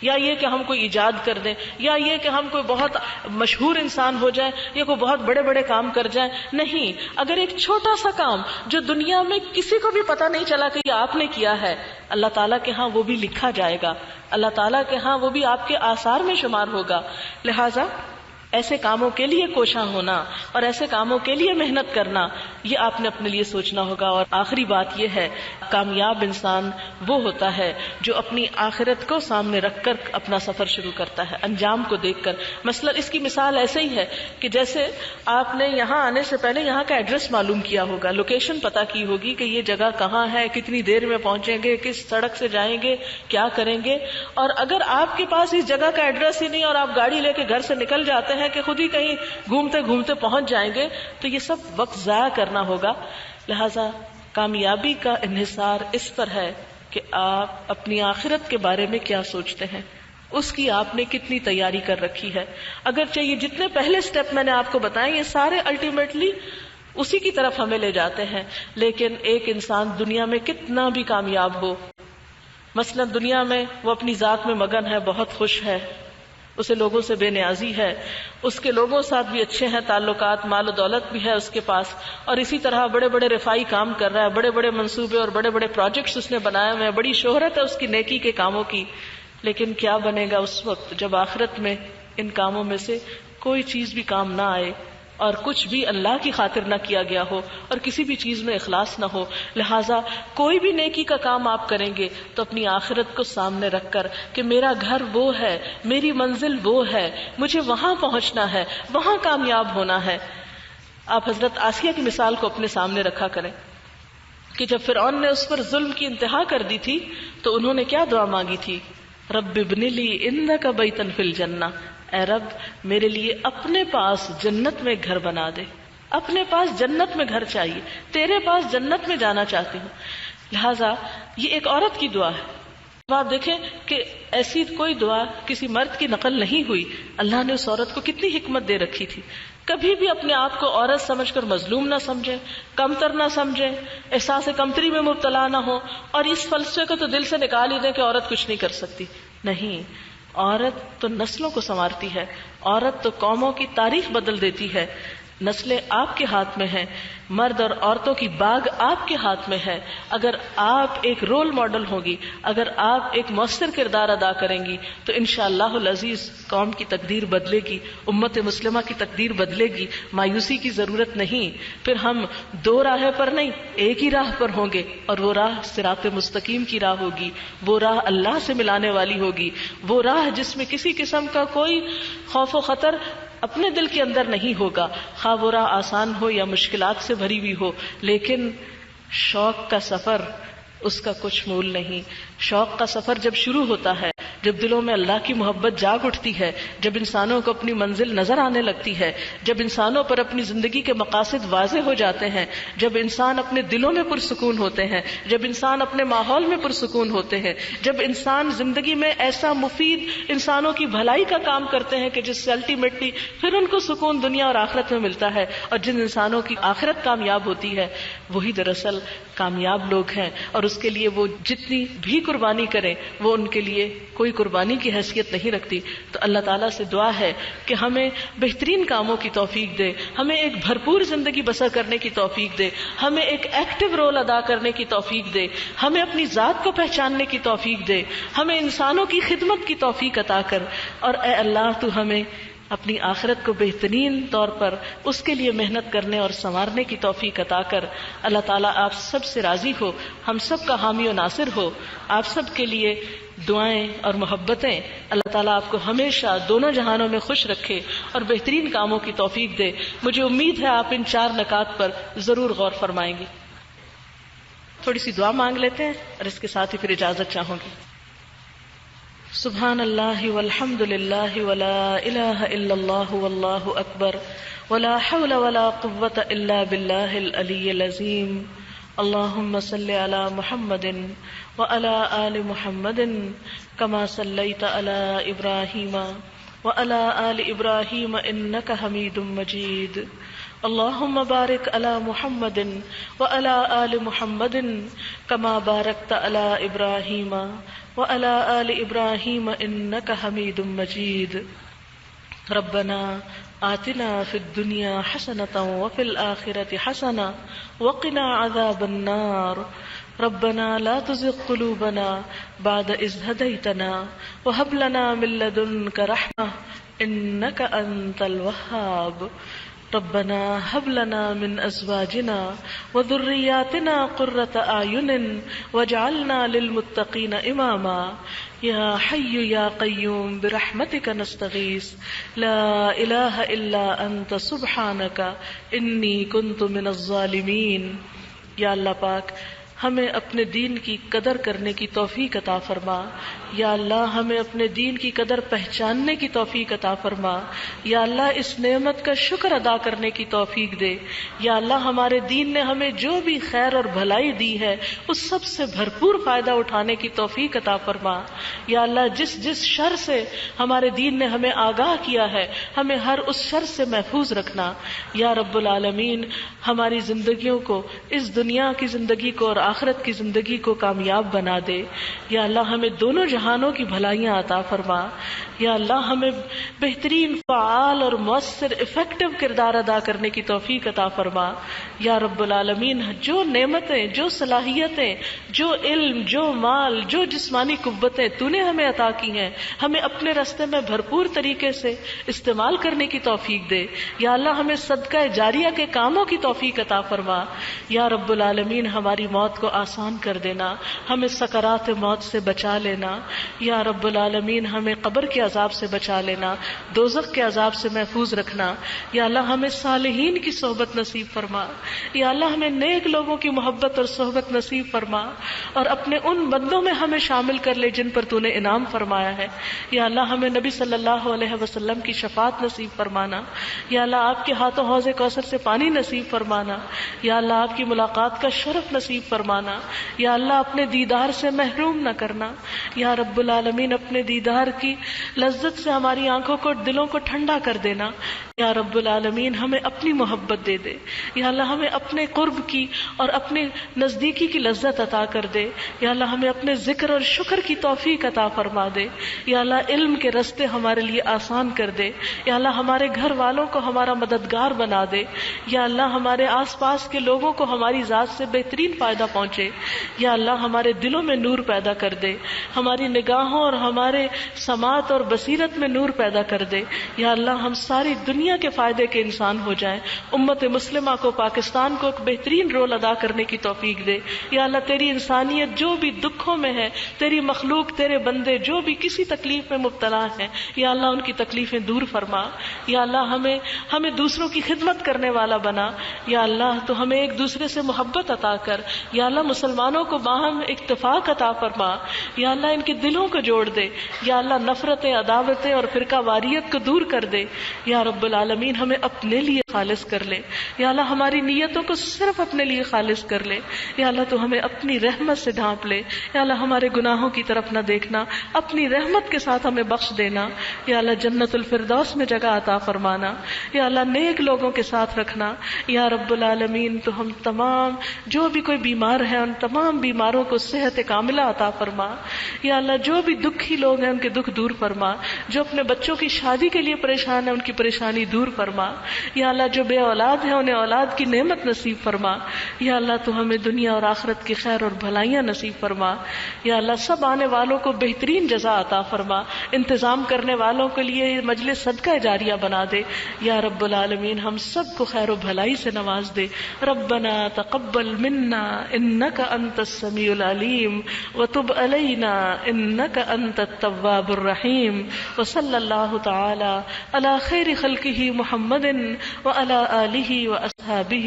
[SPEAKER 2] یا یہ کہ ہم کوئی ایجاد کر دیں، یا یہ کہ ہم کوئی بہت مشہور انسان ہو جائیں، یا کوئی بہت بڑے بڑے کام کر جائیں. نہیں، اگر ایک چھوٹا سا کام جو دنیا میں کسی کو بھی پتہ نہیں چلا کہ یہ آپ نے کیا ہے، اللہ تعالیٰ کے ہاں وہ بھی لکھا جائے گا، اللہ تعالیٰ کے ہاں وہ بھی آپ کے آثار میں شمار ہوگا. لہٰذا ایسے کاموں کے لیے کوشاں ہونا اور ایسے کاموں کے لیے محنت کرنا، یہ آپ نے اپنے لیے سوچنا ہوگا. اور آخری بات یہ ہے، کامیاب انسان وہ ہوتا ہے جو اپنی آخرت کو سامنے رکھ کر اپنا سفر شروع کرتا ہے، انجام کو دیکھ کر. مثلا اس کی مثال ایسے ہی ہے کہ جیسے آپ نے یہاں آنے سے پہلے یہاں کا ایڈریس معلوم کیا ہوگا، لوکیشن پتا کی ہوگی کہ یہ جگہ کہاں ہے، کتنی دیر میں پہنچیں گے، کس سڑک سے جائیں گے، کیا کریں گے. اور اگر آپ کے پاس اس جگہ کا ایڈریس ہی نہیں اور آپ گاڑی لے کے گھر سے نکل جاتے ہیں کہ خود ہی کہیں گھومتے گھومتے پہنچ جائیں گے، تو یہ سب وقت ضائع کرنا ہوگا. لہذا کامیابی کا انحصار اس پر ہے کہ آپ اپنی آخرت کے بارے میں کیا سوچتے ہیں، اس کی آپ نے کتنی تیاری کر رکھی ہے. اگرچہ یہ جتنے پہلے سٹیپ میں نے آپ کو بتائے یہ سارے الٹیمیٹلی اسی کی طرف ہمیں لے جاتے ہیں. لیکن ایک انسان دنیا میں کتنا بھی کامیاب ہو، مثلا دنیا میں وہ اپنی ذات میں مگن ہے، بہت خوش ہے، اسے لوگوں سے بے نیازی ہے، اس کے لوگوں ساتھ بھی اچھے ہیں تعلقات، مال و دولت بھی ہے اس کے پاس، اور اسی طرح بڑے بڑے رفائی کام کر رہا ہے، بڑے بڑے منصوبے اور بڑے بڑے پروجیکٹس اس نے بنائے ہوئے ہیں، بڑی شہرت ہے اس کی نیکی کے کاموں کی. لیکن کیا بنے گا اس وقت جب آخرت میں ان کاموں میں سے کوئی چیز بھی کام نہ آئے اور کچھ بھی اللہ کی خاطر نہ کیا گیا ہو اور کسی بھی چیز میں اخلاص نہ ہو. لہٰذا کوئی بھی نیکی کا کام آپ کریں گے تو اپنی آخرت کو سامنے رکھ کر کہ میرا گھر وہ ہے، میری منزل وہ ہے، مجھے وہاں پہنچنا ہے، وہاں کامیاب ہونا ہے. آپ حضرت آسیہ کی مثال کو اپنے سامنے رکھا کریں کہ جب فرعون نے اس پر ظلم کی انتہا کر دی تھی تو انہوں نے کیا دعا مانگی تھی؟ رب ابن لی انک بیتا فی الجنہ، اے رب میرے لیے اپنے پاس جنت میں گھر بنا دے، اپنے پاس جنت میں گھر چاہیے، تیرے پاس جنت میں جانا چاہتی ہوں. لہٰذا یہ ایک عورت کی دعا ہے. اب آپ دیکھیں کہ ایسی کوئی دعا کسی مرد کی نقل نہیں ہوئی، اللہ نے اس عورت کو کتنی حکمت دے رکھی تھی. کبھی بھی اپنے آپ کو عورت سمجھ کر مظلوم نہ سمجھے، کمتر نہ سمجھے، احساس کمتری میں مبتلا نہ ہو، اور اس فلسفے کو تو دل سے نکال ہی دیں کہ عورت کچھ نہیں کر سکتی. نہیں، عورت تو نسلوں کو سنوارتی ہے، عورت تو قوموں کی تاریخ بدل دیتی ہے. نسلیں آپ کے ہاتھ میں ہیں، مرد اور عورتوں کی باغ آپ کے ہاتھ میں ہے. اگر آپ ایک رول ماڈل ہوگی، اگر آپ ایک مؤثر کردار ادا کریں گی تو انشاءاللہ العزیز قوم کی تقدیر بدلے گی، امت مسلمہ کی تقدیر بدلے گی. مایوسی کی ضرورت نہیں. پھر ہم دو راہ پر نہیں، ایک ہی راہ پر ہوں گے، اور وہ راہ صراط مستقیم کی راہ ہوگی، وہ راہ اللہ سے ملانے والی ہوگی، وہ راہ جس میں کسی قسم کا کوئی خوف و خطر اپنے دل کے اندر نہیں ہوگا، خواہ وہ راہ آسان ہو یا مشکلات سے بھری ہوئی ہو. لیکن شوق کا سفر، اس کا کچھ مول نہیں. شوق کا سفر جب شروع ہوتا ہے، جب دلوں میں اللہ کی محبت جاگ اٹھتی ہے، جب انسانوں کو اپنی منزل نظر آنے لگتی ہے، جب انسانوں پر اپنی زندگی کے مقاصد واضح ہو جاتے ہیں، جب انسان اپنے دلوں میں پرسکون ہوتے ہیں، جب انسان اپنے ماحول میں پرسکون ہوتے ہیں، جب انسان زندگی میں ایسا مفید انسانوں کی بھلائی کا کام کرتے ہیں کہ جس سے الٹیمیٹلی پھر ان کو سکون دنیا اور آخرت میں ملتا ہے، اور جن انسانوں کی آخرت کامیاب ہوتی ہے وہی دراصل کامیاب لوگ ہیں. اور اس کے لیے وہ جتنی بھی قربانی کریں وہ ان کے لیے کوئی قربانی کی حیثیت نہیں رکھتی. تو اللہ تعالیٰ سے دعا ہے کہ ہمیں بہترین کاموں کی توفیق دے، ہمیں ایک بھرپور زندگی بسر کرنے کی توفیق دے، ہمیں ایک ایکٹیو رول ادا کرنے کی توفیق دے، ہمیں اپنی ذات کو پہچاننے کی توفیق دے، ہمیں انسانوں کی خدمت کی توفیق عطا کر. اور اے اللہ تو ہمیں اپنی آخرت کو بہترین طور پر اس کے لیے محنت کرنے اور سنوارنے کی توفیق عطا کر. اللہ تعالیٰ آپ سب سے راضی ہو، ہم سب کا حامی و ناصر ہو. آپ سب کے لیے دعائیں اور محبتیں. اللہ تعالیٰ آپ کو ہمیشہ دونوں جہانوں میں خوش رکھے اور بہترین کاموں کی توفیق دے. مجھے امید ہے آپ ان 4 نکات پر ضرور غور فرمائیں گے. تھوڑی سی دعا مانگ لیتے ہیں اور اس کے ساتھ ہی پھر اجازت چاہوں گی. سبحان اللہ والحمد للہ ولا الہ الا اللہ واللہ اکبر ولا حول ولا قوة الا باللہ العلی العظیم. اللہم صل علی محمد وعلی آل محمد کما صلیت علی ابراہیم وعلی آل ابراہیم انک حمید مجید. اللهم بارك على محمد وعلى آل محمد كما باركت على إبراهيم وعلى آل إبراهيم إنك حميد مجيد. ربنا آتنا في الدنيا حسنة وفي الآخرة حسنة وقنا عذاب النار. ربنا لا تزغ قلوبنا بعد إذ هديتنا وهب لنا من لدنك رحمة إنك أنت الوهاب. ربنا هب لنا من أزواجنا وذرياتنا قرة أعين واجعلنا للمتقين إماما. يا حي يا قيوم برحمتك نستغيث لا إله إلا أنت سبحانك إني كنت من الظالمين. یا اللہ پاک ہمیں اپنے دین کی قدر کرنے کی توفیق عطا فرما. یا اللہ ہمیں اپنے دین کی قدر پہچاننے کی توفیق عطا فرما. یا اللہ اس نعمت کا شکر ادا کرنے کی توفیق دے. یا اللہ ہمارے دین نے ہمیں جو بھی خیر اور بھلائی دی ہے اس سب سے بھرپور فائدہ اٹھانے کی توفیق عطا فرما. یا اللہ جس شر سے ہمارے دین نے ہمیں آگاہ کیا ہے ہمیں ہر اس شر سے محفوظ رکھنا. یا رب العالمین ہماری زندگیوں کو، اس دنیا کی زندگی کو اور آخرت کی زندگی کو کامیاب بنا دے. یا اللہ ہمیں دونوں جہانوں کی بھلائیاں عطا فرما. یا اللہ ہمیں بہترین، فعال اور مؤثر افیکٹو کردار ادا کرنے کی توفیق عطا فرما. یا رب العالمین جو نعمتیں، جو صلاحیتیں، جو علم، جو مال، جو جسمانی قوتیں تو نے ہمیں عطا کی ہیں ہمیں اپنے راستے میں بھرپور طریقے سے استعمال کرنے کی توفیق دے. یا اللہ ہمیں صدقہ جاریہ کے کاموں کی توفیق عطا فرما. یا رب العالمین ہماری موت کو آسان کر دینا، ہمیں سکرات موت سے بچا لینا. یا رب العالمین ہمیں قبر کے عذاب سے بچا لینا، دوزخ کے عذاب سے محفوظ رکھنا. یا اللہ ہمیں صالحین کی صحبت نصیب فرما. یا اللہ ہمیں نیک لوگوں کی محبت اور صحبت نصیب فرما اور اپنے ان بندوں میں ہمیں شامل کر لے جن پر تو نے انعام فرمایا ہے. یا اللہ ہمیں نبی صلی اللہ علیہ وسلم کی شفاعت نصیب فرمانا. یا اللہ آپ کے ہاتھوں حوض کوثر سے پانی نصیب فرمانا. یا اللہ آپ کی ملاقات کا شرف نصیب فرمانا. یا اللہ اپنے دیدار سے محروم نہ کرنا. یا رب العالمین اپنے دیدار کی لذت سے ہماری آنکھوں کو، دلوں کو ٹھنڈا کر دینا. یا رب العالمین ہمیں اپنی محبت دے دے. یا اللہ ہمیں اپنے قرب کی اور اپنے نزدیکی کی لذت عطا کر دے. یا اللہ ہمیں اپنے ذکر اور شکر کی توفیق عطا فرما دے. یا اللہ علم کے راستے ہمارے لیے آسان کر دے. یا اللہ ہمارے گھر والوں کو ہمارا مددگار بنا دے. یا اللہ ہمارے آس پاس کے لوگوں کو ہماری ذات سے بہترین فائدہ پہنچے. یا اللہ ہمارے دلوں میں نور پیدا کر دے، ہماری نگاہوں اور ہمارے سماعت اور بصیرت میں نور پیدا کر دے. یا اللہ ہم ساری دنیا کے فائدے کے انسان ہو جائیں. امت مسلمہ کو، پاکستان کو ایک بہترین رول ادا کرنے کی توفیق دے. یا اللہ تیری انسانیت جو بھی دکھوں میں ہے، تیری مخلوق، تیرے بندے جو بھی کسی تکلیف میں مبتلا ہیں، یا اللہ ان کی تکلیفیں دور فرما. یا اللہ ہمیں دوسروں کی خدمت کرنے والا بنا. یا اللہ تو ہمیں ایک دوسرے سے محبت عطا کر. یا اللہ مسلمانوں کو باہم اتفاق عطا فرما. یا اللہ ان کے دلوں کو جوڑ دے. یا اللہ نفرتیں، عداوتیں اور فرقہ واریت کو دور کر دے. یا رب العالمین ہمیں اپنے لیے خالص کر لے. یا اللہ ہماری نیتوں کو صرف اپنے لیے خالص کر لے. یا اللہ تو ہمیں اپنی رحمت سے ڈھانپ لے. یا اللہ ہمارے گناہوں کی طرف نہ دیکھنا، اپنی رحمت کے ساتھ ہمیں بخش دینا. یا اللہ جنت الفردوس میں جگہ عطا فرمانا. یا اللہ نیک لوگوں کے ساتھ رکھنا. یا رب العالمین تو ہم تمام جو بھی کوئی بیمار ہے ان تمام بیماروں کو صحت کاملہ عطا فرما. یا اللہ جو بھی دکھی لوگ ہیں ان کے دکھ دور فرما. جو اپنے بچوں کی شادی کے لیے پریشان ہیں ان کی پریشانی دور فرما. یا اللہ جو بے اولاد ہیں انہیں اولاد کی نعمت نصیب فرما. یا اللہ تو ہمیں دنیا اور آخرت کی خیر اور بھلائیاں نصیب فرما. یا اللہ سب آنے والوں کو بہترین جزا عطا فرما. انتظام کرنے والوں کے لیے یہ مجلس صدقہ جاریہ بنا دے. یا رب العالمین ہم سب کو خیر و بھلائی سے نواز دے. ربنا تقبل منا انک انت السمیع العلیم وتب علینا انک انت التواب الرحیم. وصلی اللہ تعالی علی خیر خلقہ محمد وعلی آلہ واصحابہ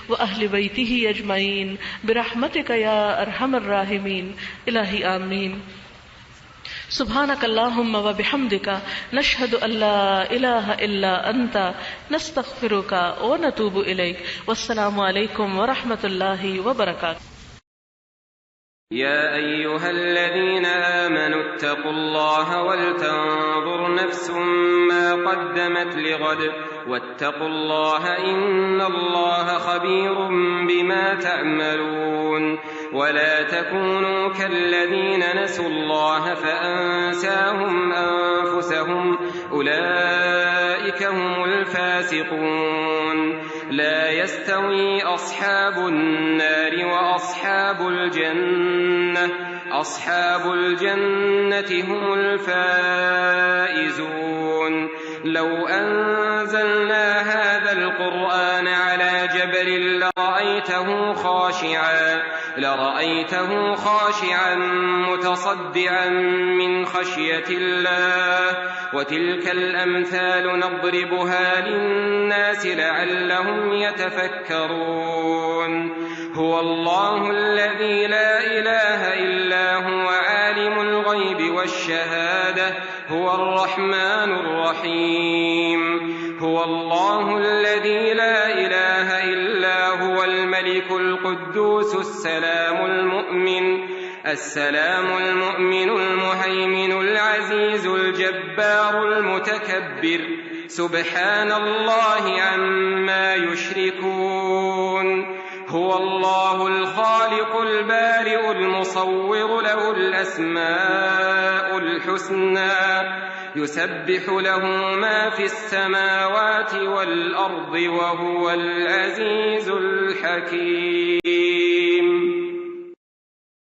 [SPEAKER 2] واہل بیتہ اجمعین برحمتک یا ارحم الراحمین. الہی آمین. سبحانک اللہم وبحمدک نشہد ان لا الہ الا انت نستغفرک ونتوب الیک. والسلام علیکم ورحمۃ اللہ وبرکاتہ.
[SPEAKER 3] يا أيها الذين آمنوا اتقوا الله ولتنظر نفس ما قدمت لغد واتقوا الله إن الله خبير بما تعملون ولا تكونوا كالذين نسوا الله فأنساهم أنفسهم أولئك هم الفاسقون لا يستوي أصحاب النار وأصحاب الجنة أصحاب الجنة هم الفائزون لو أنزلنا هذا القرآن على جبل لرأيته خاشعا متصدعا من خشية الله وتلك الأمثال نضربها للناس لعلهم يتفكرون هو الله الذي لا إله إلا هو عالم الغيب والشهادة هو الرحمن الرحيم هو الله الذي لا إله إلا هو الملك القدوس السلام المؤمن المهيمن العزيز الجبار المتكبر سبحان الله عما يشركون هو الله الخالق البارئ المصور له الأسماء الحسنى يسبح له ما في السماوات والأرض وهو العزيز الحكيم